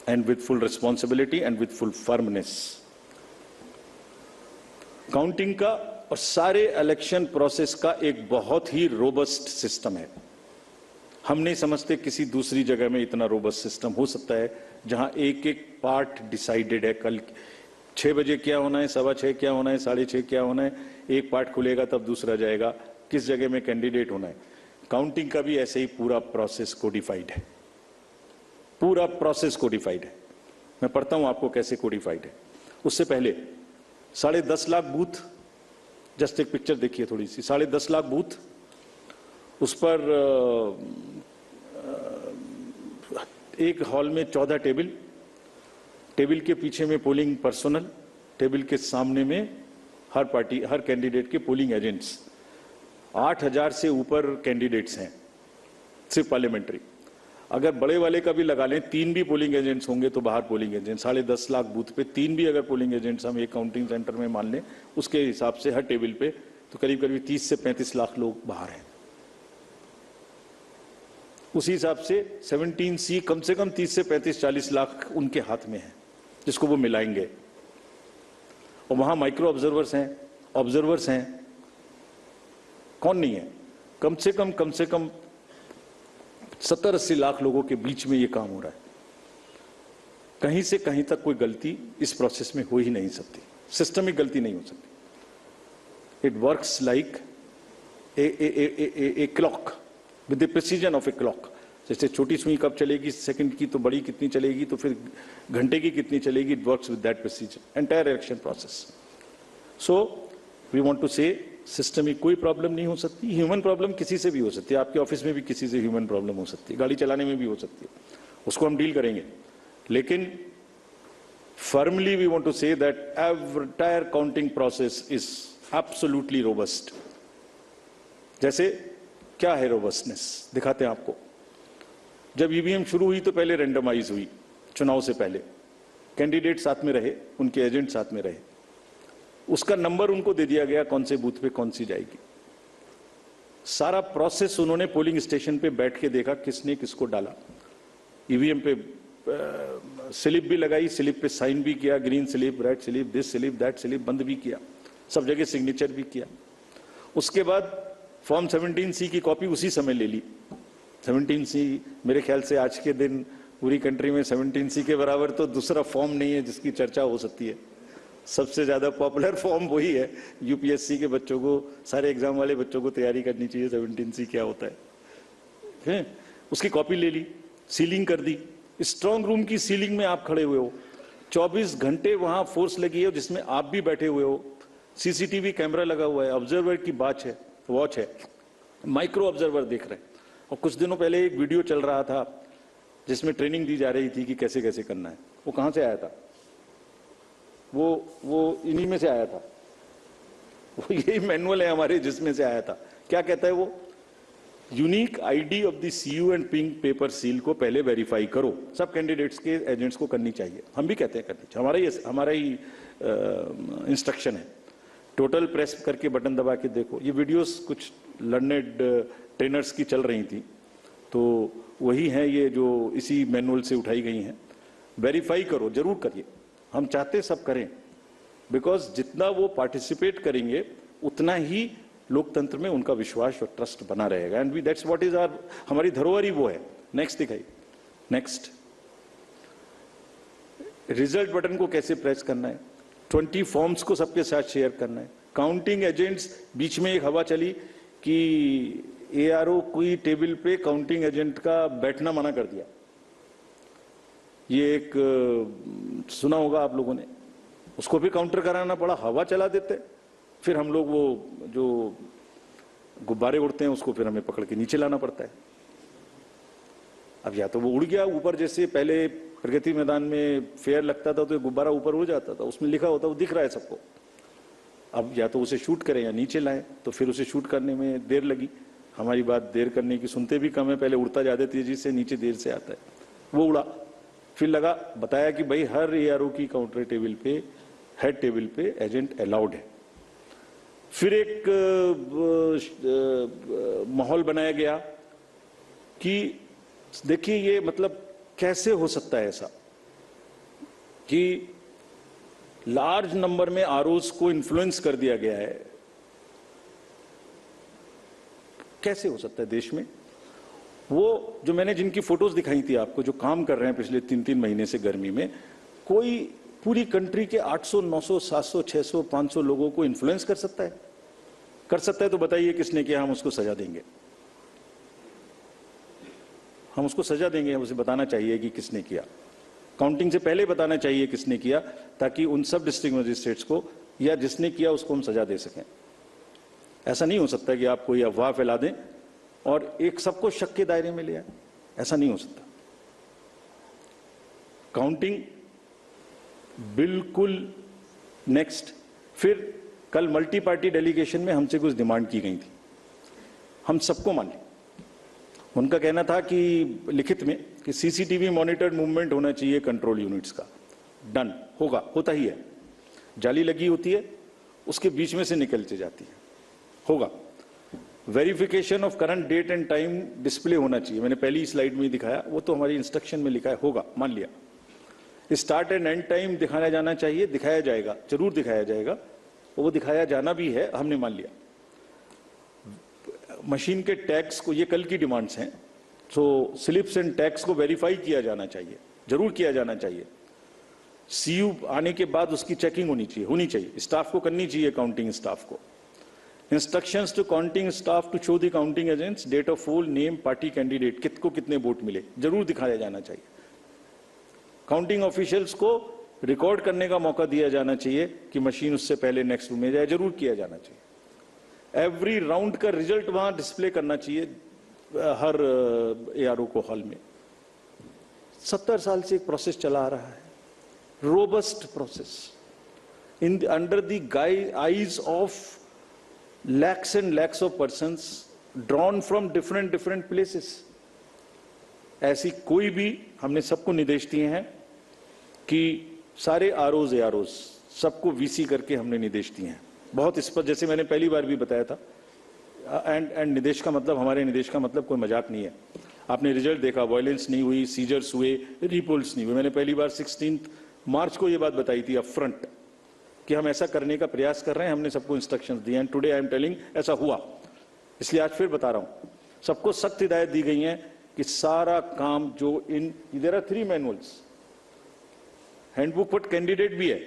and with full responsibility and with full firmness. Counting का और सारे election process का एक बहुत ही robust system है। हम नहीं समझते किसी दूसरी जगह में इतना रोबस्ट सिस्टम हो सकता है जहां एक एक पार्ट डिसाइडेड है। कल 6 बजे क्या होना है, 6:15 क्या होना है, 6:30 क्या होना है, एक पार्ट खुलेगा तब दूसरा जाएगा, किस जगह में कैंडिडेट होना है। काउंटिंग का भी ऐसे ही पूरा प्रोसेस कोडिफाइड है, पूरा प्रोसेस कोडिफाइड है। मैं पढ़ता हूं आपको कैसे कोडिफाइड है। उससे पहले 10.5 लाख बूथ, जस्ट एक पिक्चर देखिए थोड़ी सी, 10.5 लाख बूथ, उस पर एक हॉल में 14 टेबल, टेबल के पीछे में पोलिंग पर्सनल, टेबल के सामने में हर पार्टी, हर कैंडिडेट के पोलिंग एजेंट्स। 8,000 से ऊपर कैंडिडेट्स हैं सिर्फ पार्लियामेंट्री। अगर बड़े वाले का भी लगा लें, 3 भी पोलिंग एजेंट्स होंगे तो बाहर पोलिंग एजेंट, 10.5 लाख बूथ पे 3 भी अगर पोलिंग एजेंट्स हम एक काउंटिंग सेंटर में मान लें, उसके हिसाब से हर टेबल पे तो करीब करीब 30 से 35 लाख लोग बाहर हैं। उसी हिसाब से 17C कम से कम 30 से 35-40 लाख उनके हाथ में है, जिसको वो मिलाएंगे। और वहां माइक्रो ऑब्जर्वर्स हैं, कौन नहीं है, कम से कम 70-80 लाख लोगों के बीच में ये काम हो रहा है। कहीं से कहीं तक कोई गलती इस प्रोसेस में हो ही नहीं सकती, सिस्टमिक गलती नहीं हो सकती। It works like a clock with the precision of a clock. जैसे छोटी सुई कब चलेगी सेकंड की, तो बड़ी कितनी चलेगी, तो फिर घंटे की कितनी चलेगी। It works with that precision, entire election process. So we want to say system में कोई प्रॉब्लम नहीं हो सकती। ह्यूमन प्रॉब्लम किसी से भी हो सकती है, आपके ऑफिस में भी किसी से ह्यूमन प्रॉब्लम हो सकती है, गाड़ी चलाने में भी हो सकती है, उसको हम डील करेंगे। लेकिन firmly we want to say that entire counting process is absolutely robust. जैसे क्या है रोबस्टनेस, दिखाते हैं आपको। जब ईवीएम शुरू हुई तो पहले रेंडमाइज हुई, चुनाव से पहले कैंडिडेट साथ में रहे, उनके एजेंट साथ में रहे, उसका नंबर उनको दे दिया गया कौन से बूथ पे कौन सी जाएगी। सारा प्रोसेस उन्होंने पोलिंग स्टेशन पे बैठ के देखा किसने किसको डाला। ईवीएम पे स्लिप भी लगाई, स्लिप पे साइन भी किया, green slip, red slip, this slip, that slip, बंद भी किया, सब जगह सिग्नेचर भी किया। उसके बाद फॉर्म 17C की कॉपी उसी समय ले ली। 17C मेरे ख्याल से आज के दिन पूरी कंट्री में 17C के बराबर तो दूसरा फॉर्म नहीं है जिसकी चर्चा हो सकती है। सबसे ज्यादा पॉपुलर फॉर्म वही है। यूपीएससी के बच्चों को, सारे एग्जाम वाले बच्चों को तैयारी करनी चाहिए 17C क्या होता है। उसकी कॉपी ले ली, सीलिंग कर दी। स्ट्रांग रूम की सीलिंग में आप खड़े हुए हो, 24 घंटे वहां फोर्स लगी है जिसमें आप भी बैठे हुए हो, सीसीटीवी कैमरा लगा हुआ है, ऑब्जर्वर की वॉच है, माइक्रो ऑब्जर्वर देख रहे हैं। और कुछ दिनों पहले एक वीडियो चल रहा था जिसमें ट्रेनिंग दी जा रही थी कि कैसे कैसे करना है। वो कहां से आया था? वो इन्हीं में से आया था। वो यही मैनुअल है हमारे जिसमें से आया था। क्या कहता है वो? Unique ID of the CU and pink paper seal को पहले वेरीफाई करो। सब कैंडिडेट्स के एजेंट्स को करनी चाहिए, हम भी कहते हैं करनी चाहिए, हमारा ही इंस्ट्रक्शन है। टोटल प्रेस करके बटन दबा के देखो। ये वीडियोस कुछ लर्नेड ट्रेनर्स की चल रही थी, तो वही हैं ये जो इसी मैनुअल से उठाई गई हैं। वेरीफाई करो, जरूर करिए, हम चाहते सब करें, बिकॉज जितना वो पार्टिसिपेट करेंगे उतना ही लोकतंत्र में उनका विश्वास और ट्रस्ट बना रहेगा। And we that's what is our, हमारी धरोहर ही वो है। नेक्स्ट दिखाइए। नेक्स्ट, रिजल्ट बटन को कैसे प्रेस करना है, 20 फॉर्म्स को सबके साथ शेयर करना है। काउंटिंग एजेंट्स, बीच में एक हवा चली कि एआरओ कोई टेबल पे काउंटिंग एजेंट का बैठना मना कर दिया। ये एक सुना होगा आप लोगों ने, उसको भी काउंटर कराना पड़ा, हवा चला देते, फिर हम लोग वो जो गुब्बारे उड़ते हैं उसको फिर हमें पकड़ के नीचे लाना पड़ता है। अब या तो वो उड़ गया ऊपर, जैसे पहले प्रगति मैदान में फेयर लगता था तो गुब्बारा ऊपर उड़ जाता था, उसमें लिखा होता वो दिख रहा है सबको। अब या तो उसे शूट करें या नीचे लाएं, तो फिर उसे शूट करने में देर लगी। हमारी बात देर करने की सुनते भी कम है, पहले उड़ता ज्यादा तेजी से, नीचे देर से आता है। वो उड़ा, फिर लगा, बताया कि भाई हर एआरओ की काउंटर टेबल पे, हेड टेबल पे एजेंट अलाउड है। फिर एक माहौल बनाया गया कि देखिए ये मतलब कैसे हो सकता है ऐसा कि लार्ज नंबर में आरओज को इन्फ्लुएंस कर दिया गया है, कैसे हो सकता है देश में? वो जो मैंने जिनकी फोटोज दिखाई थी आपको, जो काम कर रहे हैं पिछले 3-3 महीने से गर्मी में, कोई पूरी कंट्री के 800, 900, 700, 600, 500 लोगों को इन्फ्लुएंस कर सकता है? कर सकता है तो बताइए किसने किया, हम उसको सजा देंगे। हम उसको सजा देंगे, हम उसे बताना चाहिए कि किसने किया। काउंटिंग से पहले बताना चाहिए किसने किया, ताकि उन सब डिस्ट्रिक्ट मजिस्ट्रेट्स को या जिसने किया उसको हम सजा दे सकें। ऐसा नहीं हो सकता कि आप कोई अफवाह फैला दें और एक सबको शक के दायरे में ले आए। ऐसा नहीं हो सकता। काउंटिंग बिल्कुल नेक्स्ट। फिर कल मल्टी पार्टी डेलीगेशन में हमसे कुछ डिमांड की गई थी, हम सबको मान ली। उनका कहना था कि लिखित में कि सीसीटीवी मॉनिटर्ड मूवमेंट होना चाहिए कंट्रोल यूनिट्स का। डन, होगा, होता ही है। जाली लगी होती है, उसके बीच में से निकलती जाती है, होगा। Verification of current date and time display होना चाहिए, मैंने पहली स्लाइड में दिखाया, वो तो हमारी इंस्ट्रक्शन में लिखा है, होगा, मान लिया। स्टार्ट एंड एंड टाइम दिखाया जाना चाहिए, दिखाया जाएगा, जरूर दिखाया जाएगा, वो दिखाया जाना भी है, हमने मान लिया। मशीन के टैग्स को, ये कल की डिमांड्स हैं, तो स्लिप्स एंड टैग्स को वेरीफाई किया जाना चाहिए, जरूर किया जाना चाहिए। सीयू आने के बाद उसकी चेकिंग होनी चाहिए, स्टाफ को करनी चाहिए, काउंटिंग स्टाफ को। Instructions to counting staff to show the counting agents date of poll, name, party candidate, कितको कितने वोट मिले, जरूर दिखाया जाना चाहिए। काउंटिंग ऑफिशियल्स को रिकॉर्ड करने का मौका दिया जाना चाहिए कि मशीन उससे पहले नेक्स्ट रूम में जाए, जरूर किया जाना चाहिए। एवरी राउंड का रिजल्ट वहां डिस्प्ले करना चाहिए हर एआरओ को हॉल में। 70 साल से एक प्रोसेस चला आ रहा है, robust process, in under the eyes of lakhs and lakhs of persons drawn from different places। ऐसी कोई भी, हमने सबको निर्देश दिए हैं कि सारे आरओज एआरओज सबको वीसी करके हमने निर्देश दिए हैं, बहुत स्पष्ट, जैसे मैंने पहली बार भी बताया था। एंड निर्देश का मतलब, हमारे निर्देश का मतलब कोई मजाक नहीं है। आपने रिजल्ट देखा, वायलेंस नहीं हुई, सीजर्स हुए, रिपोल्स नहीं हुए। मैंने पहली बार 16 मार्च को ये बात बताई थी अप फ्रंट कि हम ऐसा करने का प्रयास कर रहे हैं, हमने सबको इंस्ट्रक्शंस दिए हैं। टुडे आई एम टेलिंग ऐसा हुआ, इसलिए आज फिर बता रहा हूं, सबको सख्त हिदायत दी गई है कि सारा काम जो there are 3 manuals, handbook for candidate भी है,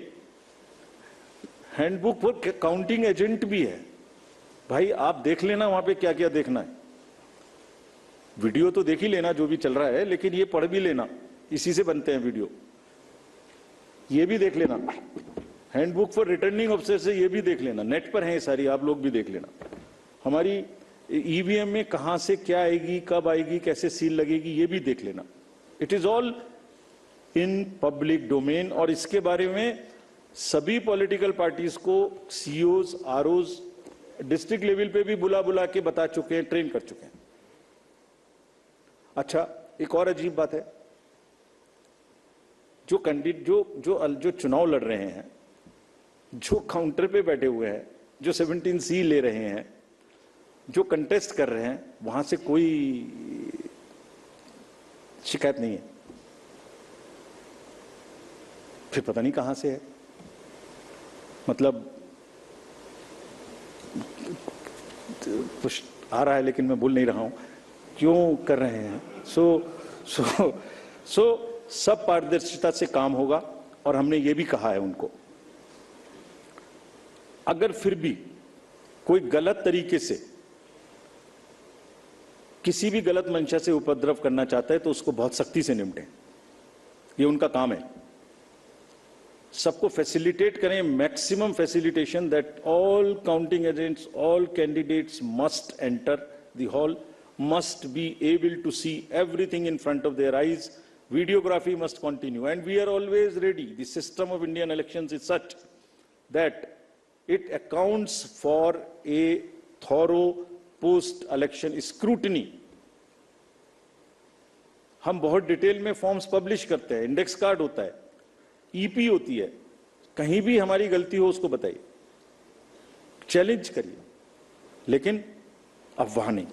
हैंडबुक फॉर काउंटिंग एजेंट भी है। भाई आप देख लेना वहां पे क्या क्या देखना है, वीडियो तो देख ही लेना जो भी चल रहा है, लेकिन ये पढ़ भी लेना, इसी से बनते हैं वीडियो, ये भी देख लेना। हैंडबुक फॉर रिटर्निंग ऑफिसर से ये भी देख लेना, नेट पर है सारी, आप लोग भी देख लेना। हमारी ईवीएम में कहां से क्या आएगी, कब आएगी, कैसे सील लगेगी, ये भी देख लेना। It is all in public domain. और इसके बारे में सभी पॉलिटिकल पार्टीज को सीईओज, आरओज डिस्ट्रिक्ट लेवल पे भी बुला के बता चुके हैं, ट्रेन कर चुके हैं। अच्छा, एक और अजीब बात है, जो कैंडिडेट जो चुनाव लड़ रहे हैं, जो काउंटर पे बैठे हुए हैं, जो 17C ले रहे हैं, जो कंटेस्ट कर रहे हैं, वहां से कोई शिकायत नहीं है। फिर पता नहीं कहां से है, मतलब कुछ आ रहा है लेकिन मैं बोल नहीं रहा हूं क्यों कर रहे हैं। सो सब पारदर्शिता से काम होगा, और हमने ये भी कहा है उनको, अगर फिर भी कोई गलत तरीके से, किसी भी गलत मंशा से उपद्रव करना चाहता है तो उसको बहुत सख्ती से निपटें, ये उनका काम है। सबको फैसिलिटेट करें, maximum facilitation, that all counting agents, all candidates must enter the hall, must be able to see everything in front of their eyes. Videography must continue, and we are always ready. The system of Indian elections is such that it accounts for a thorough post-election scrutiny. हम बहुत detail में forms publish करते हैं, index card होता है, EP होती है, कहीं भी हमारी गलती हो उसको बताइए, चैलेंज करिए, लेकिन अफवाह नहीं।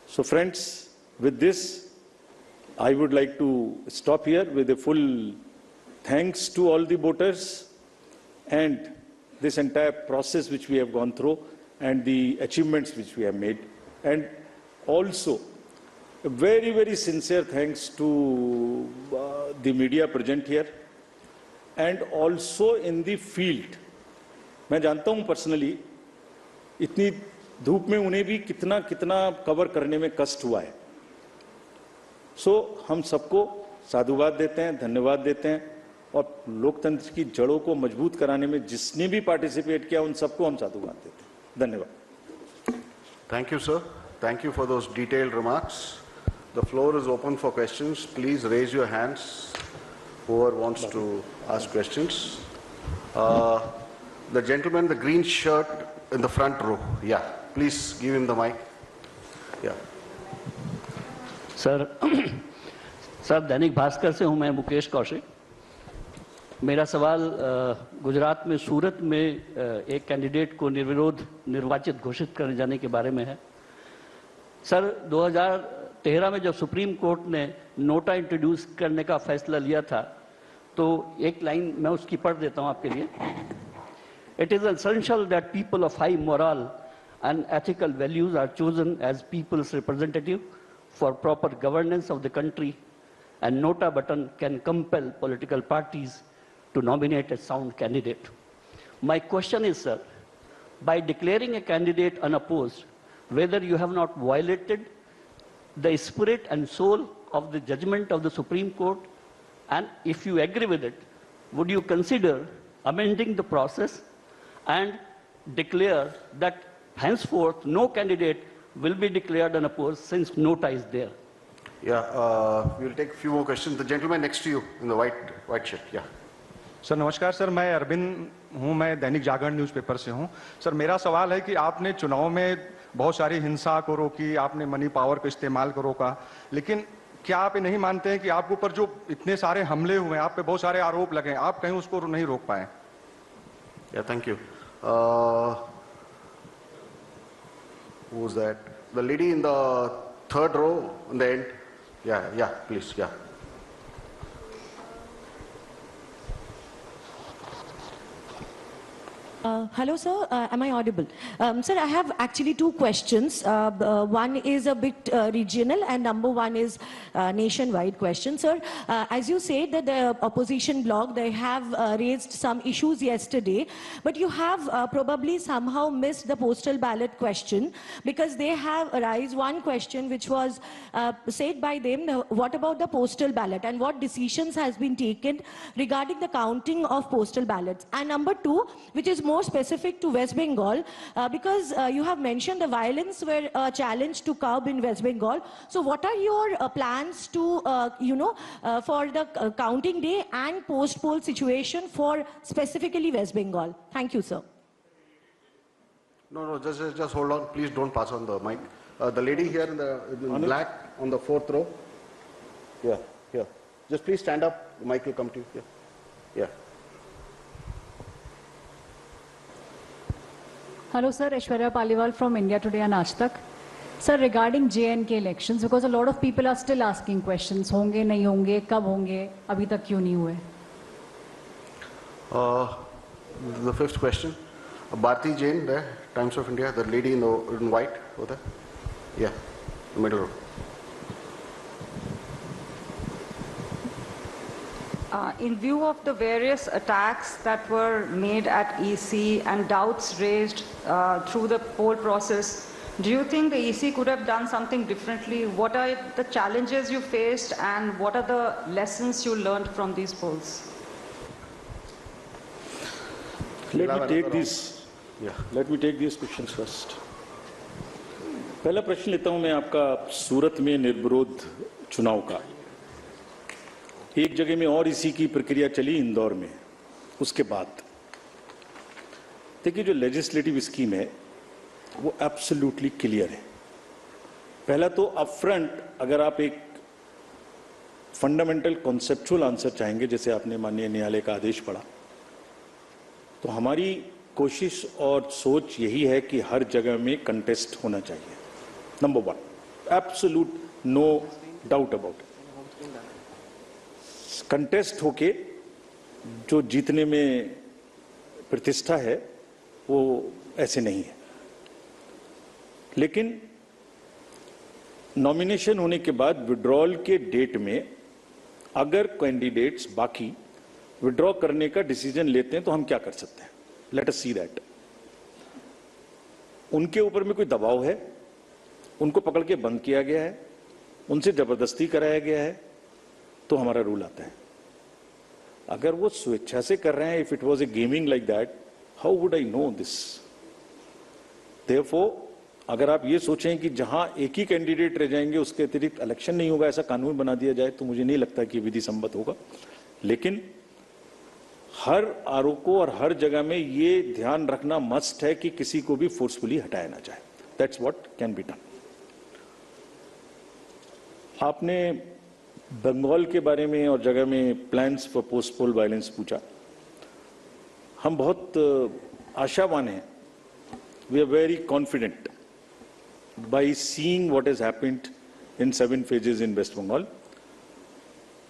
So friends, with this, I would like to stop here with a full thanks to all the voters and this entire process which we have gone through and the achievements which we have made. And Also, a very, very sincere thanks to the media present here and also in the field. मैं जानता हूं personally इतनी धूप में उन्हें भी कितना कितना कवर करने में कष्ट हुआ है. सो हम सबको साधुवाद देते हैं, धन्यवाद देते हैं और लोकतंत्र की जड़ों को मजबूत कराने में जिसने भी पार्टिसिपेट किया उन सबको हम साधुवाद देते हैं. धन्यवाद. Thank you, sir. Thank you for those detailed remarks. The floor is open for questions. Please raise your hands, whoever wants to ask questions. The gentleman, the green shirt in the front row. Yeah, please give him the mic. Yeah. Sir sir Dainik Bhaskar से हूं मैं, मुकेश कौशिक. मेरा सवाल गुजरात में सूरत में एक candidate को निर्विरोध निर्वाचित घोषित करने जाने के बारे में है. सर 2013 में जब सुप्रीम कोर्ट ने नोटा इंट्रोड्यूस करने का फैसला लिया था, तो एक लाइन मैं उसकी पढ़ देता हूं आपके लिए. It is essential that people of high moral and ethical values are chosen as people's representative for proper governance of the country, and NOTA button can compel political parties to nominate a sound candidate. My question is, sir, by declaring a candidate unopposed, whether you have not violated the spirit and soul of the judgment of the Supreme Court, and if you agree with it, would you consider amending the process and declare that henceforth no candidate will be declared unopposed since nota is there? Yeah, we'll take a few more questions. The gentleman next to you in the white shirt. Yeah. Sir नमस्कार sir, मैं अरविंद हूं, मैं Dainik Jagran newspaper से हूं. Sir मेरा सवाल है कि आपने चुनाव में बहुत सारी हिंसा को रोकी, आपने मनी पावर का इस्तेमाल को रोका, लेकिन क्या आप ये नहीं मानते हैं कि आपके ऊपर जो इतने सारे हमले हुए हैं, आप पे बहुत सारे आरोप लगे, आप कहीं उसको नहीं रोक पाए? Yeah, thank you. Who was that? The lady in the third row in the end. Yeah, please, yeah. Hello, sir. Am I audible? Sir, I have actually two questions. One is a bit regional, and number one is nationwide question. Sir, as you said that the opposition bloc, they have raised some issues yesterday, but you have probably somehow missed the postal ballot question, because they have raised one question which was said by them, what about the postal ballot and what decisions has been taken regarding the counting of postal ballots? And number two, which is more specific to West Bengal, because you have mentioned the violence were a challenge to curb in West Bengal. So what are your plans to, for the counting day and post-poll situation for specifically West Bengal? Thank you, sir. No, just hold on. Please don't pass on the mic. The lady here in black on the fourth row. Yeah, here. Just please stand up. The mic will come to you. Yeah. Hello, sir. Aishwarya Paliwal from India Today and Aaj Tak. Sir, regarding J&K elections, because a lot of people are still asking questions, honge, nahi honge, kab honge, abhi tak kyun nahi hue? The fifth question. Bharti Jain there, Times of India, the lady in white over there. Yeah, the middle row. In view of the various attacks that were made at EC and doubts raised through the poll process, do you think the EC could have done something differently? What are the challenges you faced and what are the lessons you learned from these polls? Let me take these questions first. पहला प्रश्न लेता हूं मैं आपका सूरत में निर्विरोध चुनाव का. एक जगह में और इसी की प्रक्रिया चली इंदौर में. उसके बाद देखिए जो लेजिस्लेटिव स्कीम है वो एब्सोल्युटली क्लियर है. पहला तो अपफ्रंट अगर आप एक फंडामेंटल कॉन्सेप्चुअल आंसर चाहेंगे, जैसे आपने माननीय न्यायालय का आदेश पढ़ा, तो हमारी कोशिश और सोच यही है कि हर जगह में कंटेस्ट होना चाहिए. Number one, absolute no doubt about it. Contest होके जो जीतने में प्रतिष्ठा है वो ऐसे नहीं है. लेकिन नॉमिनेशन होने के बाद विड्रॉल के डेट में अगर कैंडिडेट्स बाकी विड्रॉ करने का डिसीजन लेते हैं तो हम क्या कर सकते हैं? Let us see that. उनके ऊपर में कोई दबाव है, उनको पकड़ के बंद किया गया है, उनसे जबरदस्ती कराया गया है, तो हमारा रूल आता है। अगर वो स्वेच्छा से कर रहे हैं, if it was A gaming like that, how would I know this? Therefore अगर आप ये सोचें कि जहां एक ही कैंडिडेट रह जाएंगे उसके अतिरिक्त इलेक्शन नहीं होगा, ऐसा कानून बना दिया जाए, तो मुझे नहीं लगता कि विधि सम्मत होगा। लेकिन हर आरोप को और हर जगह में ये ध्यान रखना मस्ट है कि किसी को भी फोर्सफुली हटाया ना जाए। That's what can be done. आपने बंगाल के बारे में और जगह में plans for post poll violence पूछा। हम बहुत आशावान हैं। We are very confident by seeing what has happened in 7 phases in west Bengal.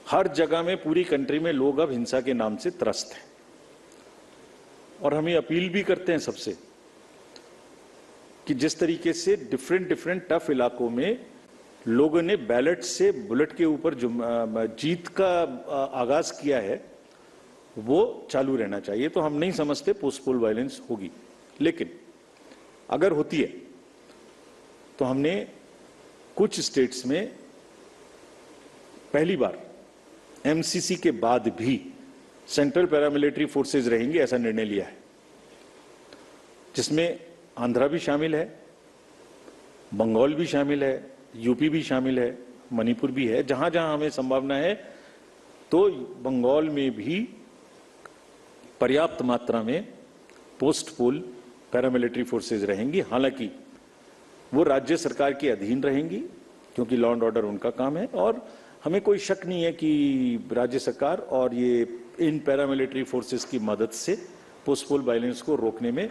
हर जगह में पूरी कंट्री में लोग अब हिंसा के नाम से त्रस्त हैं और हमें अपील भी करते हैं सबसे कि जिस तरीके से डिफरेंट टफ इलाकों में लोगों ने बैलेट से बुलेट के ऊपर जीत का आगाज किया है, वो चालू रहना चाहिए। तो हम नहीं समझते पोस्ट पोल वायलेंस होगी, लेकिन अगर होती है तो हमने कुछ स्टेट्स में पहली बार एमसीसी के बाद भी सेंट्रल पैरामिलिट्री फोर्सेस रहेंगे, ऐसा निर्णय लिया है, जिसमें आंध्रा भी शामिल है, बंगाल भी शामिल है, यूपी भी शामिल है, मणिपुर भी है। जहां जहां हमें संभावना है तो बंगाल में भी पर्याप्त मात्रा में पोस्ट पोल पैरामिलिट्री फोर्सेस रहेंगी। हालांकि वो राज्य सरकार के अधीन रहेंगी क्योंकि लॉ एंड ऑर्डर उनका काम है, और हमें कोई शक नहीं है कि राज्य सरकार और ये इन पैरामिलिट्री फोर्सेस की मदद से पोस्ट पोल वायलेंस को रोकने में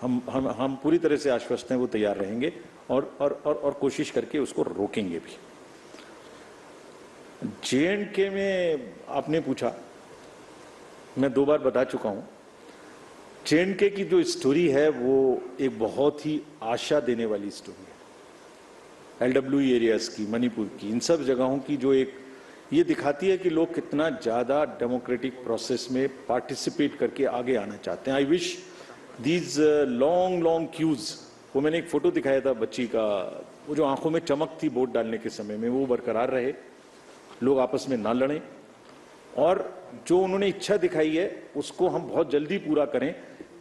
हम पूरी तरह से आश्वस्त हैं, वो तैयार रहेंगे और कोशिश करके उसको रोकेंगे भी। JNK में आपने पूछा, मैं 2 बार बता चुका हूं, JNK की जो स्टोरी है वो एक बहुत ही आशा देने वाली स्टोरी है। LWE एरियाज की, मणिपुर की, इन सब जगहों की जो एक ये दिखाती है कि लोग कितना ज्यादा डेमोक्रेटिक प्रोसेस में पार्टिसिपेट करके आगे आना चाहते हैं। I wish these long queues, वो मैंने एक फोटो दिखाया था बच्ची का, वो जो आंखों में चमक थी वोट डालने के समय में, वो बरकरार रहे, लोग आपस में ना लड़ें, और जो उन्होंने इच्छा दिखाई है उसको हम बहुत जल्दी पूरा करें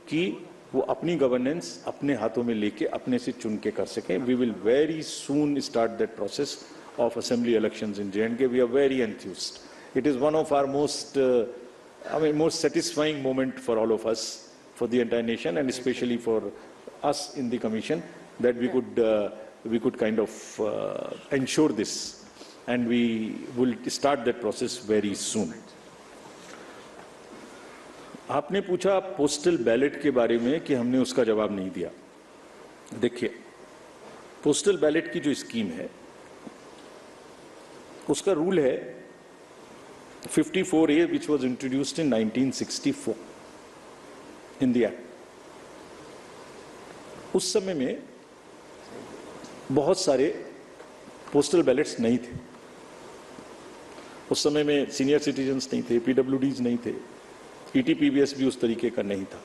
कि वो अपनी गवर्नेंस अपने हाथों में लेके अपने से चुन के कर सकें। We will very soon start that process of assembly elections in JNK. We are very enthused. It is one of our most satisfying moment for all of us, for the entire nation, and especially for us in the commission, that we could kind of ensure this, and we will start that process very soon. आपने पूछा postal ballot के बारे में कि हमने उसका जवाब नहीं दिया। देखिए, पोस्टल बैलेट की जो स्कीम है उसका रूल है 54A, which was introduced in 1964 in the act. उस समय में बहुत सारे पोस्टल बैलेट्स नहीं थे। उस समय में सीनियर सिटीजन्स नहीं थे, PWDs नहीं थे, ETPBS भी उस तरीके का नहीं था।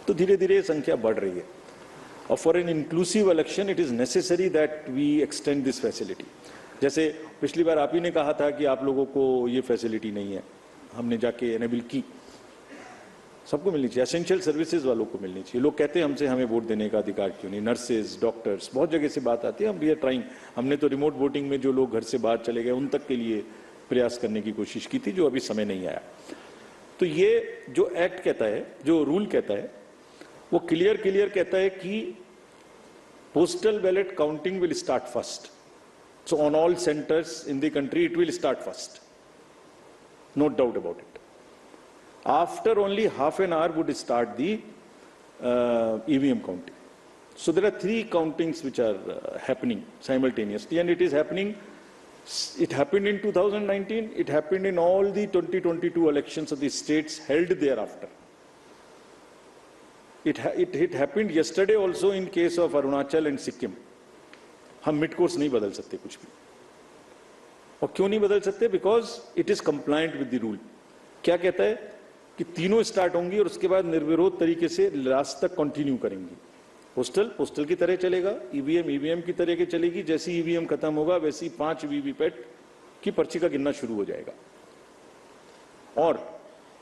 तो धीरे धीरे संख्या बढ़ रही है, और for an inclusive election it is necessary that we extend this facility. जैसे पिछली बार आप ही ने कहा था कि आप लोगों को ये फैसिलिटी नहीं है, हमने जाके एनेबल की, सबको मिलनी चाहिए, एसेंशियल सर्विसेज वालों को मिलनी चाहिए। लोग कहते हैं हमसे हमें वोट देने का अधिकार क्यों नहीं, नर्सेज, डॉक्टर्स, बहुत जगह से बात आती है। हम वी आर ट्राइंग, हमने तो रिमोट वोटिंग में जो लोग घर से बाहर चले गए उन तक के लिए प्रयास करने की कोशिश की थी, जो अभी समय नहीं आया। तो ये जो एक्ट कहता है, जो रूल कहता है, वो क्लियर कहता है कि postal ballot counting will start first. So on all centers in the country, it will start first. No doubt about it. After only half an hour would start the EVM counting. So there are 3 countings which are happening simultaneously, and it is happening. It happened in 2019. It happened in all the 2022 elections of the states held thereafter. It happened yesterday also in case of Arunachal and Sikkim. हम mid course नहीं बदल सकते कुछ भी। और क्यों नहीं बदल सकते? Because it is compliant with the rule. क्या कहता है कि तीनों स्टार्ट होंगी और उसके बाद निर्विरोध तरीके से लास्ट तक कंटिन्यू करेंगी। पोस्टल की तरह चलेगा, ईवीएम की तरह की चलेगी। जैसे ईवीएम खत्म होगा वैसी 5 वीवीपैट की पर्ची का गिनना शुरू हो जाएगा। और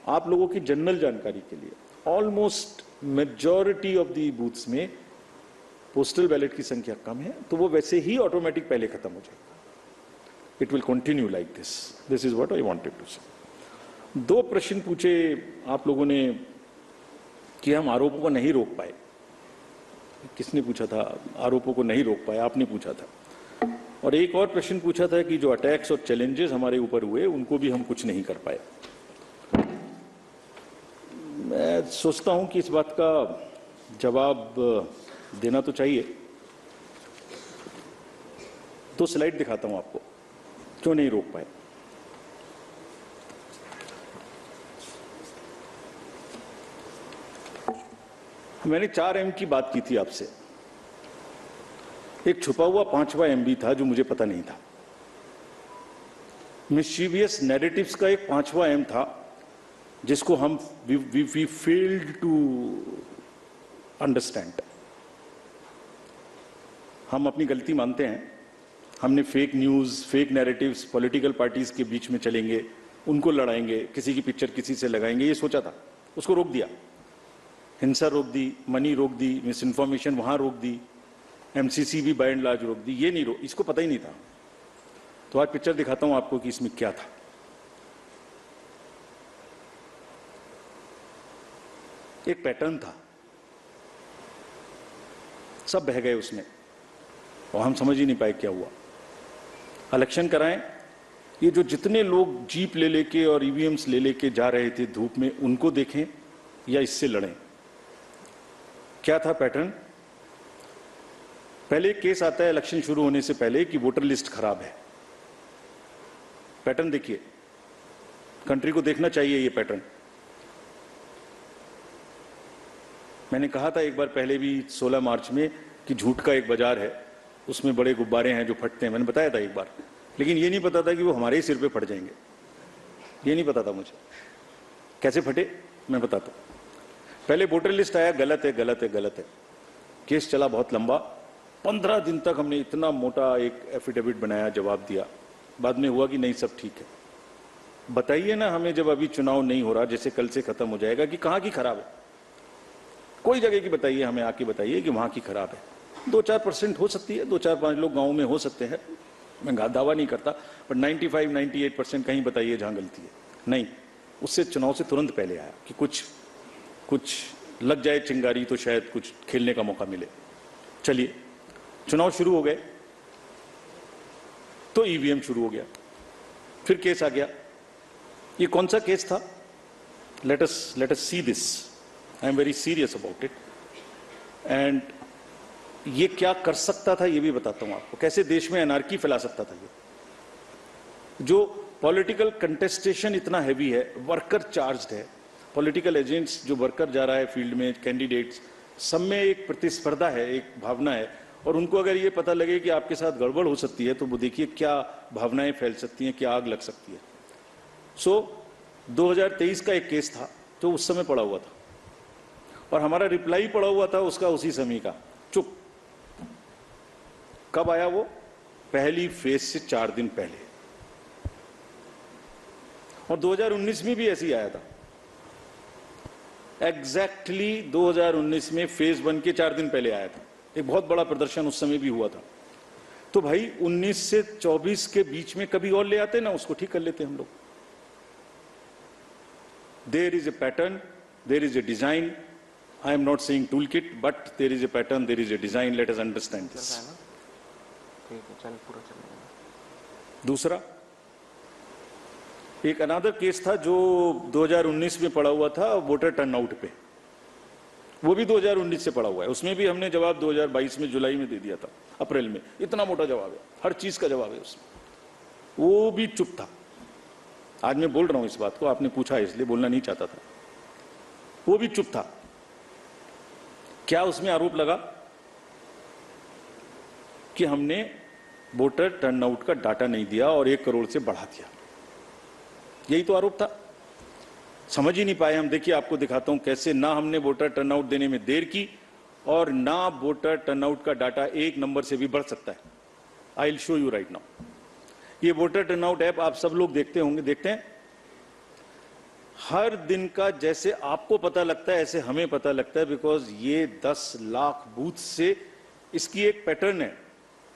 आप लोगों की जनरल जानकारी के लिए, almost majority of the booths में पोस्टल बैलेट की संख्या कम है, तो वो वैसे ही ऑटोमेटिक पहले खत्म हो जाएगा। It will continue like this. This is what I wanted to say. 2 प्रश्न पूछे आप लोगों ने कि हम आरोपों को नहीं रोक पाए। किसने पूछा था? आरोपों को नहीं रोक पाए, आपने पूछा था। और एक और प्रश्न पूछा था कि जो अटैक्स और चैलेंजेस हमारे ऊपर हुए उनको भी हम कुछ नहीं कर पाए। मैं सोचता हूं कि इस बात का जवाब देना तो चाहिए। 2 स्लाइड दिखाता हूं आपको, क्यों नहीं रोक पाए। मैंने 4 M की बात की थी आपसे। एक छुपा हुआ 5वां MB था जो मुझे पता नहीं था। मिस्चीवियस नैरेटिव्स का एक 5वां M था जिसको हम वी फेल्ड टू अंडरस्टैंड। हम अपनी गलती मानते हैं। हमने fake news, fake narratives, political parties के बीच में चलेंगे, उनको लड़ाएंगे, किसी की पिक्चर किसी से लगाएंगे, ये सोचा था। उसको रोक दिया। हिंसा रोक दी, मनी रोक दी, मिस इन्फॉर्मेशन वहां रोक दी, MCC भी बाय एंड लार्ज रोक दी। ये नहीं इसको पता ही नहीं था। तो आज पिक्चर दिखाता हूं आपको कि इसमें क्या था। एक पैटर्न था, सब बह गए उसमें और हम समझ ही नहीं पाए क्या हुआ। इलेक्शन कराएं, ये जो जितने लोग जीप ले लेके और ईवीएम्स ले लेके जा रहे थे धूप में, उनको देखें या इससे लड़ें। क्या था पैटर्न? पहले केस आता है इलेक्शन शुरू होने से पहले कि वोटर लिस्ट खराब है। पैटर्न देखिए, कंट्री को देखना चाहिए ये पैटर्न। मैंने कहा था एक बार पहले भी 16 मार्च में कि झूठ का एक बाजार है, उसमें बड़े गुब्बारे हैं जो फटते हैं। मैंने बताया था एक बार, लेकिन ये नहीं पता था कि वो हमारे ही सिर पे फट जाएंगे। ये नहीं पता था मुझे कैसे फटे, मैं बताता हूं। पहले वोटर लिस्ट आया, गलत है गलत है गलत है। केस चला बहुत लंबा, 15 दिन तक हमने इतना मोटा एक एफिडेविट बनाया, जवाब दिया। बाद में हुआ कि नहीं सब ठीक है। बताइए ना हमें, जब अभी चुनाव नहीं हो रहा, जैसे कल से खत्म हो जाएगा, कि कहां की खराब है? कोई जगह की बताइए, हमें आके बताइए कि वहां की खराब है। 2-4% हो सकती है, 2-4-5 लोग गाँव में हो सकते हैं, मैं दावा नहीं करता, पर 95-98% कहीं बताइए जहां गलती है। नहीं, उससे चुनाव से तुरंत पहले आया कि कुछ लग जाए चिंगारी तो शायद कुछ खेलने का मौका मिले। चलिए, चुनाव शुरू हो गए तो ईवीएम शुरू हो गया, फिर केस आ गया। ये कौन सा केस था? Let us see this. I am very serious about it. And ये क्या कर सकता था ये भी बताता हूं आपको, कैसे देश में एनार्की फैला सकता था ये। जो पॉलिटिकल कंटेस्टेशन इतना हैवी है, वर्कर चार्ज्ड है, पॉलिटिकल एजेंट्स जो वर्कर जा रहा है फील्ड में, कैंडिडेट्स, सब में एक प्रतिस्पर्धा है, एक भावना है। और उनको अगर ये पता लगे कि आपके साथ गड़बड़ हो सकती है, तो वो देखिए क्या भावनाएं फैल सकती हैं, क्या आग लग सकती है। सो 2023 का एक केस था जो उस समय पड़ा हुआ था, और हमारा रिप्लाई पड़ा हुआ था उसका उसी समय का, चुप। कब आया वो? पहली फेज से 4 दिन पहले। और 2019 में भी ऐसे ही आया था। एग्जैक्टली 2019 में फेज 1 के 4 दिन पहले आया था। एक बहुत बड़ा प्रदर्शन उस समय भी हुआ था। तो भाई 19 से 24 के बीच में कभी और ले आते ना, उसको ठीक कर लेते हम लोग। There is a pattern, there is a design. I am not saying tool kit, but there is a pattern, there is a design. Let us understand this. दूसरा एक अनदर केस था जो 2019 में पड़ा हुआ था, वोटर टर्नआउट पे। वो भी 2019 से पड़ा हुआ है। उसमें भी हमने जवाब 2022 में जुलाई में दे दिया था, अप्रैल में। इतना मोटा जवाब है, हर चीज का जवाब है उसमें। वो भी चुप था। आज मैं बोल रहा हूं इस बात को, आपने पूछा इसलिए, बोलना नहीं चाहता था। वो भी चुप था। क्या उसमें आरोप लगा कि हमने वोटर टर्नआउट का डाटा नहीं दिया और 1 करोड़ से बढ़ा दिया। यही तो आरोप था। समझ ही नहीं पाए हम। देखिए आपको दिखाता हूं कैसे ना हमने वोटर टर्नआउट देने में देर की और ना वोटर टर्नआउट का डाटा 1 नंबर से भी बढ़ सकता है। I will show you right now. ये वोटर टर्नआउट ऐप आप सब लोग देखते होंगे, देखते हैं। हर दिन का जैसे आपको पता लगता है ऐसे हमें पता लगता है, बिकॉज ये 10 लाख बूथ से इसकी एक पैटर्न है।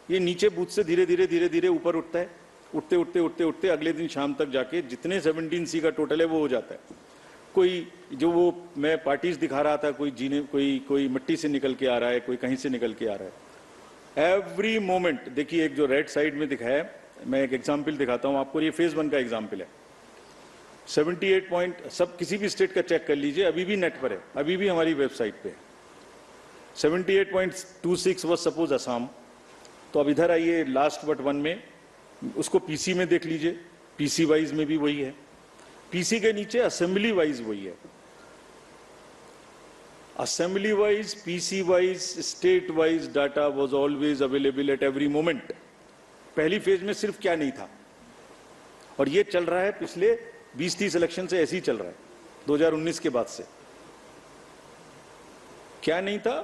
ये नीचे बूथ से धीरे धीरे ऊपर उठता है, उठते अगले दिन शाम तक जाके जितने 17C का टोटल है वो हो जाता है। कोई जो वो मैं पार्टीज दिखा रहा था, कोई मिट्टी से निकल के आ रहा है, कोई कहीं से निकल के आ रहा है। एवरी मोमेंट देखिए, एक जो रेड साइड में दिखाया है, मैं एक एग्जाम्पल दिखाता हूं आपको। ये फेज 1 का एग्जाम्पल है। 78 पॉइंट, सब किसी भी स्टेट का चेक कर लीजिए, अभी भी नेट पर है, अभी भी हमारी वेबसाइट पे है। 78.26 वॉज सपोज असम। तो अब इधर आइए लास्ट बट 1 में, उसको पीसी में देख लीजिए, पीसी वाइज में भी वही है, पीसी के नीचे असेंबली वाइज वही है। Assembly wise, PC wise, state wise data was always available at every moment. पहली फेज में सिर्फ क्या नहीं था, और ये चल रहा है पिछले 20-30 इलेक्शन से, ऐसे ही चल रहा है 2019 के बाद से। क्या नहीं था?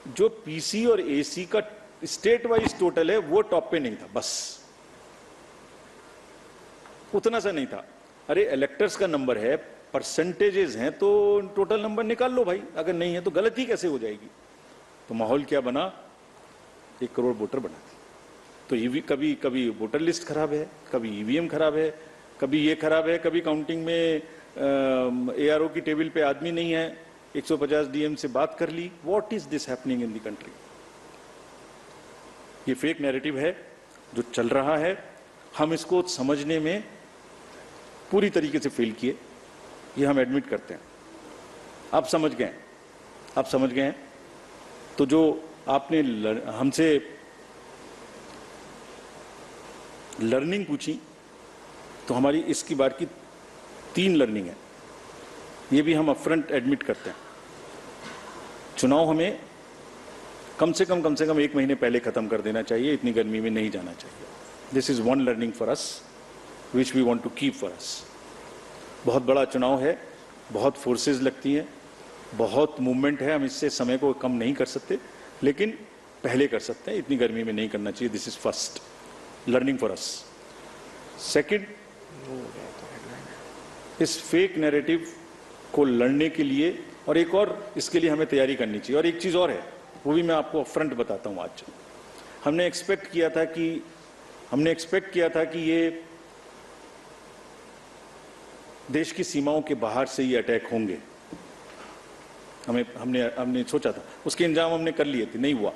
जो पीसी और एसी का स्टेट वाइज टोटल है वो टॉप पे नहीं था, बस उतना सा नहीं था। अरे इलेक्टर्स का नंबर है, परसेंटेजेस हैं, तो टोटल नंबर निकाल लो भाई। अगर नहीं है तो गलती कैसे हो जाएगी? तो माहौल क्या बना? 1 करोड़ वोटर बना दी। तो कभी वोटर लिस्ट खराब है, कभी ईवीएम खराब है, कभी ये खराब है, कभी काउंटिंग में एआरओ की टेबल पे आदमी नहीं है, 150 डीएम से बात कर ली। What is this happening in the country? ये फेक नैरेटिव है जो चल रहा है। हम इसको समझने में पूरी तरीके से फेल किए, ये हम एडमिट करते हैं। आप समझ गए हैं। तो जो आपने हमसे लर्निंग पूछी, तो हमारी इसकी बार की 3 लर्निंग है। ये भी हम अपफ्रंट एडमिट करते हैं। चुनाव हमें कम से कम 1 महीने पहले खत्म कर देना चाहिए, इतनी गर्मी में नहीं जाना चाहिए। This is 1 learning for us which we want to keep for us. बहुत बड़ा चुनाव है, बहुत फोर्सेस लगती हैं, बहुत मूवमेंट है, हम इससे समय को कम नहीं कर सकते, लेकिन पहले कर सकते हैं। इतनी गर्मी में नहीं करना चाहिए। This is first learning for us. Second, इस फेक नैरेटिव को लड़ने के लिए और एक और इसके लिए हमें तैयारी करनी चाहिए। और एक चीज और है, वो भी मैं आपको फ्रंट बताता हूं। आज हमने एक्सपेक्ट किया था कि ये देश की सीमाओं के बाहर से ये अटैक होंगे। हमने सोचा था, उसके इंतजाम हमने कर लिए थे, नहीं हुआ।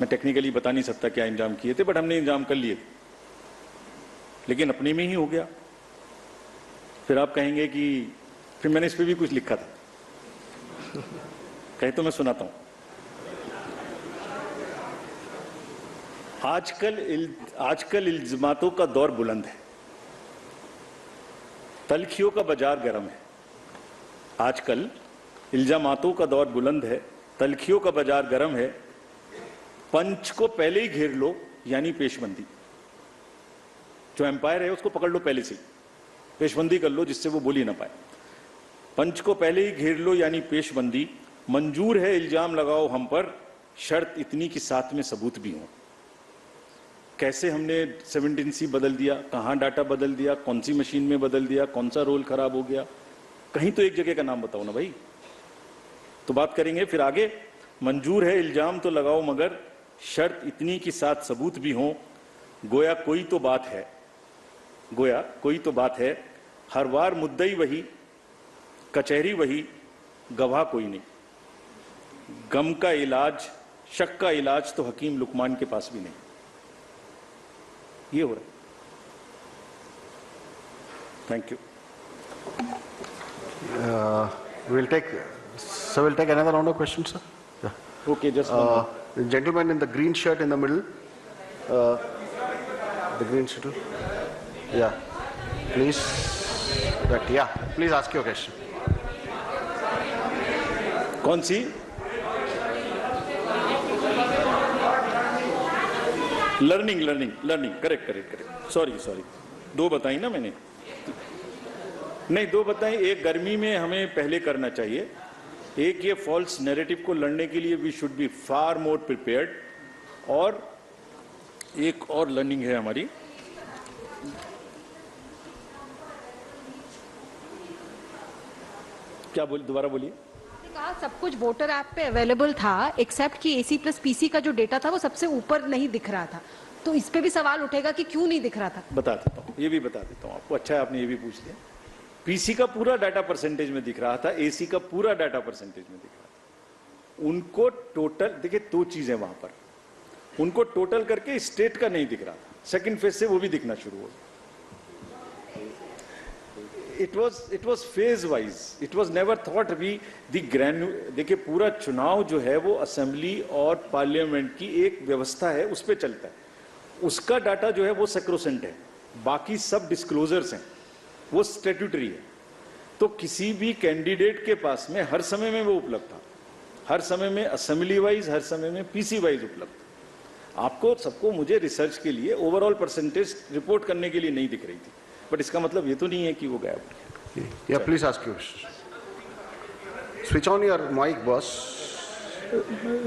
मैं टेक्निकली बता नहीं सकता क्या इंतजाम किए थे, बट हमने इंतजाम कर लिए थे, लेकिन अपने में ही हो गया। फिर आप कहेंगे कि फिर मैंने इस पे भी कुछ लिखा था, कहे तो मैं सुनाता हूं। आजकल इल्जामातों का दौर बुलंद है, तलखियों का बाजार गर्म है। आजकल इल्जामातों का दौर बुलंद है, तलखियों का बाजार गर्म है। पंच को पहले ही घेर लो, यानी पेशबंदी। जो एम्पायर है उसको पकड़ लो पहले से, पेशबंदी कर लो जिससे वो बोल ही ना पाए। पंच को पहले ही घेर लो, यानी पेशबंदी। मंजूर है इल्जाम लगाओ हम पर, शर्त इतनी कि साथ में सबूत भी हो। कैसे हमने 17C बदल दिया, कहां डाटा बदल दिया, कौन सी मशीन में बदल दिया, कौन सा रोल खराब हो गया, कहीं तो एक जगह का नाम बताओ ना भाई। तो बात करेंगे फिर आगे। मंजूर है इल्जाम तो लगाओ, मगर शर्त इतनी कि साथ सबूत भी हो। गोया कोई तो बात है, हर बार मुद्दई वही, कचहरी वही, गवाह कोई नहीं। गम का इलाज, शक का इलाज तो हकीम लुकमान के पास भी नहीं। ये हो रहा है। Thank you. We'll take another round of questions, sir. Yeah. Okay, just the gentleman in the green shirt in the middle. The green shirt. Yeah. Please. Please ask your question. कौन सी? लर्निंग करेक्ट सॉरी 2 बताई ना मैंने, नहीं 2 बताई। एक गर्मी में हमें पहले करना चाहिए, एक ये फॉल्स नैरेटिव को लड़ने के लिए we should be far more prepared, और एक और लर्निंग है हमारी, क्या दोबारा बोलिए। कहा सब कुछ वोटर ऐप पे अवेलेबल था एक्सेप्ट कि AC प्लस PC का जो डेटा था वो सबसे ऊपर नहीं दिख रहा था, तो इस पे भी सवाल उठेगा कि क्यों नहीं दिख रहा था। बता देता हूँ, ये भी बता देता हूँ आपको, अच्छा है आपने ये भी पूछ लिया। PC का पूरा डाटा परसेंटेज में दिख रहा था, AC का पूरा डाटा परसेंटेज में दिख रहा था। उनको टोटल देखिए 2 चीजें वहां पर, उनको टोटल करके स्टेट का नहीं दिख रहा था, सेकंड फेज से वो भी दिखना शुरू हो गया। It was phase wise. It was never thought we the देखिए पूरा चुनाव जो है वो असेंबली और पार्लियामेंट की एक व्यवस्था है, उस पर चलता है, उसका डाटा जो है वो सेक्रोसेंट है, बाकी सब डिस्क्लोजर्स हैं, वो स्टैट्यूटरी है। तो किसी भी कैंडिडेट के पास में हर समय में वो उपलब्ध था, हर समय में असेंबली वाइज, हर समय में PC वाइज उपलब्ध था। आपको सबको मुझे रिसर्च के लिए ओवरऑल परसेंटेज रिपोर्ट करने के लिए नहीं दिख रही थी, बट इसका मतलब ये तो नहीं है कि वो गायब हो गया। Yeah, please ask you. Switch on your mic, boss.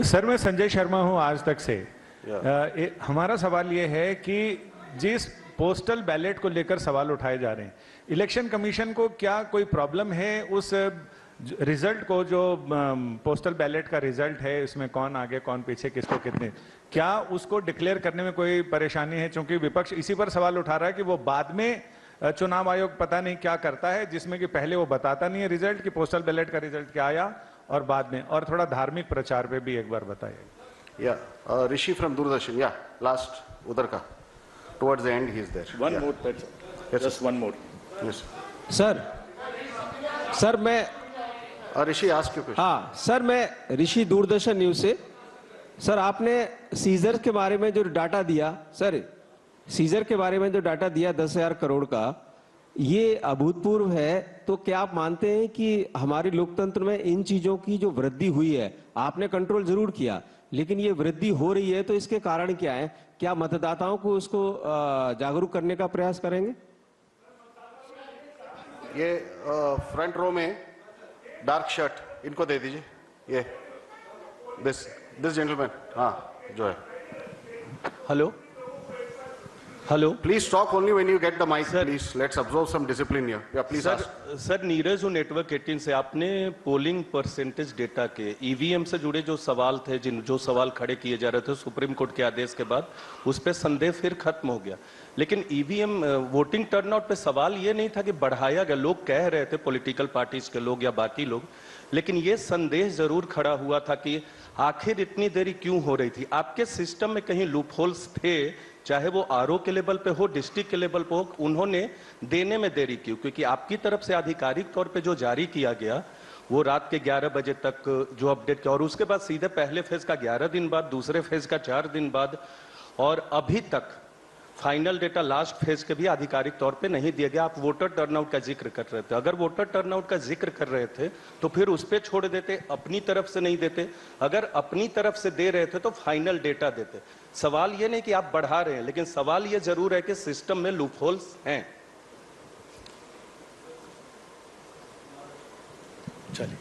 Sir मैं संजय शर्मा हूं आज तक से। हमारा सवाल ये है कि जिस पोस्टल बैलेट को लेकर सवाल उठाए जा रहे हैं, इलेक्शन कमीशन को क्या कोई प्रॉब्लम है उस रिजल्ट को, जो पोस्टल बैलेट का रिजल्ट है, इसमें कौन आगे कौन पीछे किसको कितने, क्या उसको डिक्लेयर करने में कोई परेशानी है? क्योंकि विपक्ष इसी पर सवाल उठा रहा है कि वो बाद में चुनाव आयोग पता नहीं क्या करता है, जिसमें कि पहले वो बताता नहीं है रिजल्ट कि पोस्टल बैलेट का रिजल्ट क्या आया, और बाद में, और थोड़ा धार्मिक प्रचार पे भी एक बार बताइए। या ऋषि फ्रॉम दूरदर्शन, या लास्ट उधर का, towards the end he is there. One more, just one more. Yes sir मैं ऋषि आस्क यू क्वेश्चन। हाँ सर, मैं ऋषि दूरदर्शन न्यूज से। सर आपने सीजर के बारे में जो डाटा दिया, सर सीजर के बारे में जो डाटा दिया 10,000 करोड़ का, ये अभूतपूर्व है। तो क्या आप मानते हैं कि हमारे लोकतंत्र में इन चीजों की जो वृद्धि हुई है, आपने कंट्रोल जरूर किया, लेकिन ये वृद्धि हो रही है, तो इसके कारण क्या है? क्या मतदाताओं को उसको जागरूक करने का प्रयास करेंगे? ये फ्रंट रो में डार्क शर्ट इनको दे दीजिए, ये दिस जेंटलमैन, हाँ जो है। Hello please talk only when you get the mic, please let's observe some discipline here. Yeah please sir Neeraj हूँ नेटवर्क 18 से। आपने पोलिंग परसेंटेज डेटा के EVM से जुड़े जो सवाल थे, जो सवाल खड़े किए जा रहे थे सुप्रीम कोर्ट के आदेश के बाद, उस पर संदेह फिर खत्म हो गया। लेकिन EVM वोटिंग टर्नआउट पे सवाल ये नहीं था कि बढ़ाया गया, लोग कह रहे थे पॉलिटिकल पार्टीज के लोग या बाकी लोग, लेकिन ये संदेह जरूर खड़ा हुआ था कि आखिर इतनी देरी क्यों हो रही थी। आपके सिस्टम में कहीं लूपहोल्स थे, चाहे वो RO के लेवल पे हो, डिस्ट्रिक्ट के लेवल पे हो, उन्होंने देने में देरी क्यों? क्योंकि आपकी तरफ से आधिकारिक तौर पे जो जारी किया गया वो रात के 11 बजे तक जो अपडेट किया, और उसके बाद सीधे पहले फेज का 11 दिन बाद, दूसरे फेज का 4 दिन बाद, और अभी तक फाइनल डेटा लास्ट फेज के भी आधिकारिक तौर पे नहीं दिया गया। आप वोटर टर्नआउट का जिक्र कर रहे थे, अगर वोटर टर्नआउट का जिक्र कर रहे थे तो फिर उस पे छोड़ देते, अपनी तरफ से नहीं देते। अगर अपनी तरफ से दे रहे थे तो फाइनल डेटा देते। सवाल ये नहीं कि आप बढ़ा रहे हैं, लेकिन सवाल ये जरूर है कि सिस्टम में लूपहोल्स हैं। चलिए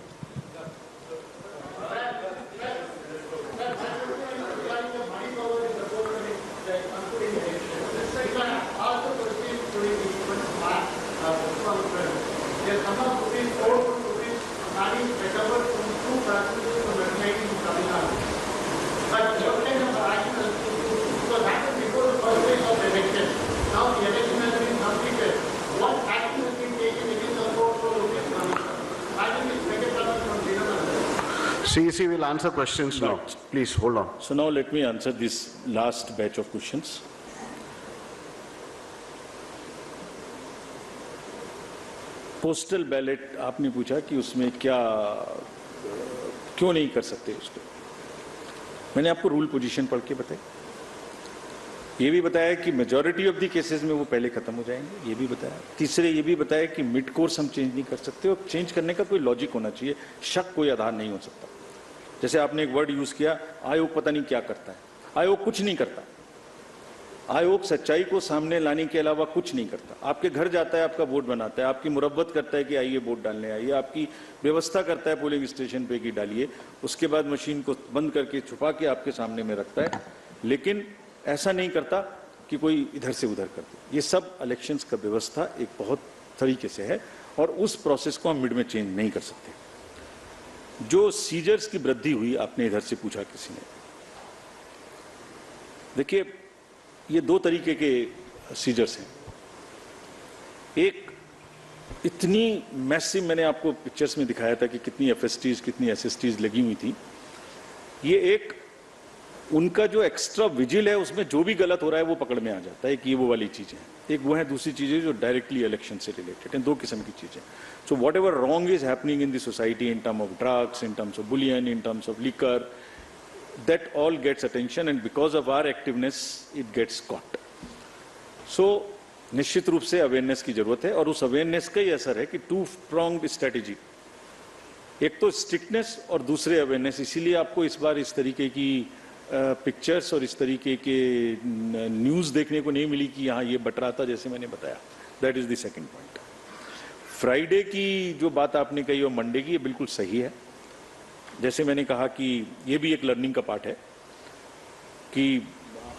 CEC will answer questions now. Please hold on. So now let me answer this last batch of questions. Postal ballot आपने पूछा कि उसमें क्या क्यों नहीं कर सकते उसको। मैंने आपको रूल पोजीशन पढ़ के बताया, ये भी बताया कि मेजॉरिटी ऑफ द केसेस में वो पहले खत्म हो जाएंगे, ये भी बताया। तीसरे ये भी बताया कि मिड कोर्स हम चेंज नहीं कर सकते, और चेंज करने का कोई लॉजिक होना चाहिए, शक कोई आधार नहीं हो सकता। जैसे आपने एक वर्ड यूज किया, आयोग पता नहीं क्या करता है। आयोग कुछ नहीं करता, आयोग सच्चाई को सामने लाने के अलावा कुछ नहीं करता। आपके घर जाता है, आपका वोट बनाता है, आपकी मुरब्बत करता है कि आइए वोट डालने आइए, आपकी व्यवस्था करता है पोलिंग स्टेशन पे कि डालिए, उसके बाद मशीन को बंद करके छुपा के आपके सामने में रखता है, लेकिन ऐसा नहीं करता कि कोई इधर से उधर कर दे। ये सब इलेक्शंस का व्यवस्था एक बहुत तरीके से है और उस प्रोसेस को हम मिड में चेंज नहीं कर सकते। जो सीजर्स की वृद्धि हुई, आपने इधर से पूछा किसी ने, देखिए ये दो तरीके के सीजर्स हैं। एक इतनी मैसिव, मैंने आपको पिक्चर्स में दिखाया था कि कितनी एफएसटीज कितनी एसएसटीज लगी हुई थी। ये एक उनका जो एक्स्ट्रा विजिल है उसमें जो भी गलत हो रहा है वो पकड़ में आ जाता है कि ये वो वाली चीजें हैं। एक वो है, दूसरी चीजें जो डायरेक्टली इलेक्शन से रिलेटेड हैं। दो किस्म की चीजें। So what ever wrong is happening in the society in term of drugs, in terms of Boolean, in terms of liquor, that all gets attention and because of our activeness it gets caught. So निश्चित रूप से awareness की जरूरत है और उस awareness का ही असर है कि टू प्रोंग्ड स्ट्रेटेजी, एक तो स्ट्रिक्टनेस और दूसरे अवेयरनेस। इसीलिए आपको इस बार इस तरीके की पिक्चर्स और इस तरीके के न्यूज़ देखने को नहीं मिली कि यहाँ ये बट रहा था, जैसे मैंने बताया। That is the second point. Friday की जो बात आपने कही और मंडे की, ये बिल्कुल सही है। जैसे मैंने कहा कि ये भी एक लर्निंग का पार्ट है कि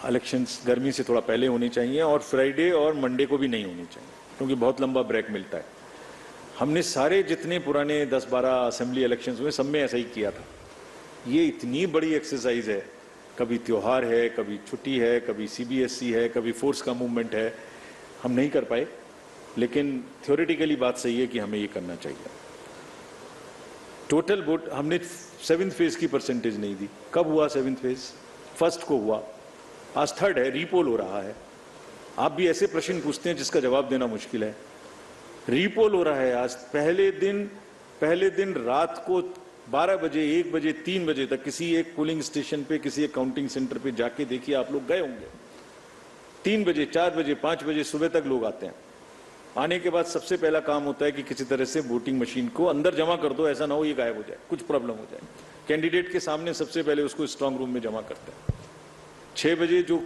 इलेक्शंस गर्मी से थोड़ा पहले होने चाहिए और फ्राइडे और मंडे को भी नहीं होनी चाहिए, क्योंकि बहुत लंबा ब्रेक मिलता है। हमने सारे जितने पुराने 10-12 असेंबली इलेक्शंस हुए सब में ऐसा ही किया था। ये इतनी बड़ी एक्सरसाइज है, कभी त्योहार है, कभी छुट्टी है, कभी सीबीएसई है, कभी फोर्स का मूवमेंट है, हम नहीं कर पाए। लेकिन थ्योरेटिकली बात सही है कि हमें ये करना चाहिए। टोटल वोट हमने 7th फेज की परसेंटेज नहीं दी। कब हुआ 7th फेज? फर्स्ट को हुआ, आज थर्ड है, रीपोल हो रहा है। आप भी ऐसे प्रश्न पूछते हैं जिसका जवाब देना मुश्किल है। रीपोल हो रहा है आज। पहले दिन रात को 12 बजे, 1 बजे, 3 बजे तक किसी एक पोलिंग स्टेशन पे, किसी एक काउंटिंग सेंटर पे जाके देखिए, आप लोग गए होंगे। 3 बजे, 4 बजे, 5 बजे सुबह तक लोग आते हैं। आने के बाद सबसे पहला काम होता है कि किसी तरह से वोटिंग मशीन को अंदर जमा कर दो, ऐसा ना हो ये गायब हो जाए, कुछ प्रॉब्लम हो जाए। कैंडिडेट के सामने सबसे पहले उसको स्ट्रांग रूम में जमा करते हैं। 6 बजे जो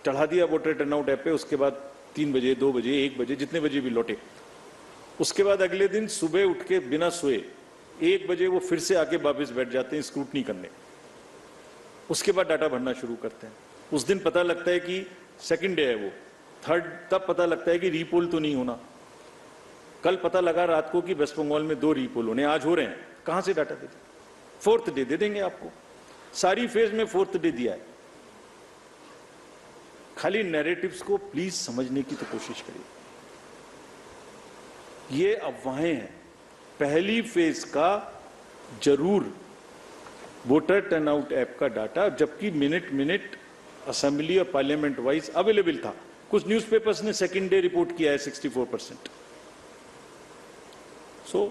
चढ़ा दिया वोटर टर्नआउट ऐप पे, उसके बाद 3 बजे, 2 बजे, 1 बजे, जितने बजे भी लौटे। उसके बाद अगले दिन सुबह उठ के बिना सोए 1 बजे वो फिर से आके वापस बैठ जाते हैं स्क्रूटनी करने। उसके बाद डाटा भरना शुरू करते हैं। उस दिन पता लगता है कि सेकंड डे है वो, थर्ड तब पता लगता है कि रीपोल तो नहीं होना। कल पता लगा रात को कि वेस्ट बंगाल में 2 रीपोल होने, आज हो रहे हैं। कहां से डाटा दे दें? 4th डे दे देंगे आपको। सारी फेज में 4th डे दिया है। खाली नैरेटिव्स को प्लीज समझने की तो कोशिश करिए। ये अफवाहें हैं। पहली फेज का जरूर वोटर टर्नआउट ऐप का डाटा, जबकि मिनट असेंबली और पार्लियामेंट वाइज अवेलेबल था। कुछ न्यूज़पेपर्स ने सेकंड डे रिपोर्ट किया है 64%। So,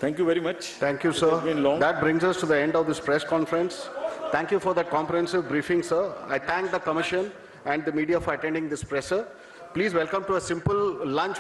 thank you very much. Thank you, sir. It's been long. That brings us to the end of this press conference. Thank you for that comprehensive briefing, sir. I thank the Commission and the media for attending this presser. Please welcome to a simple lunch.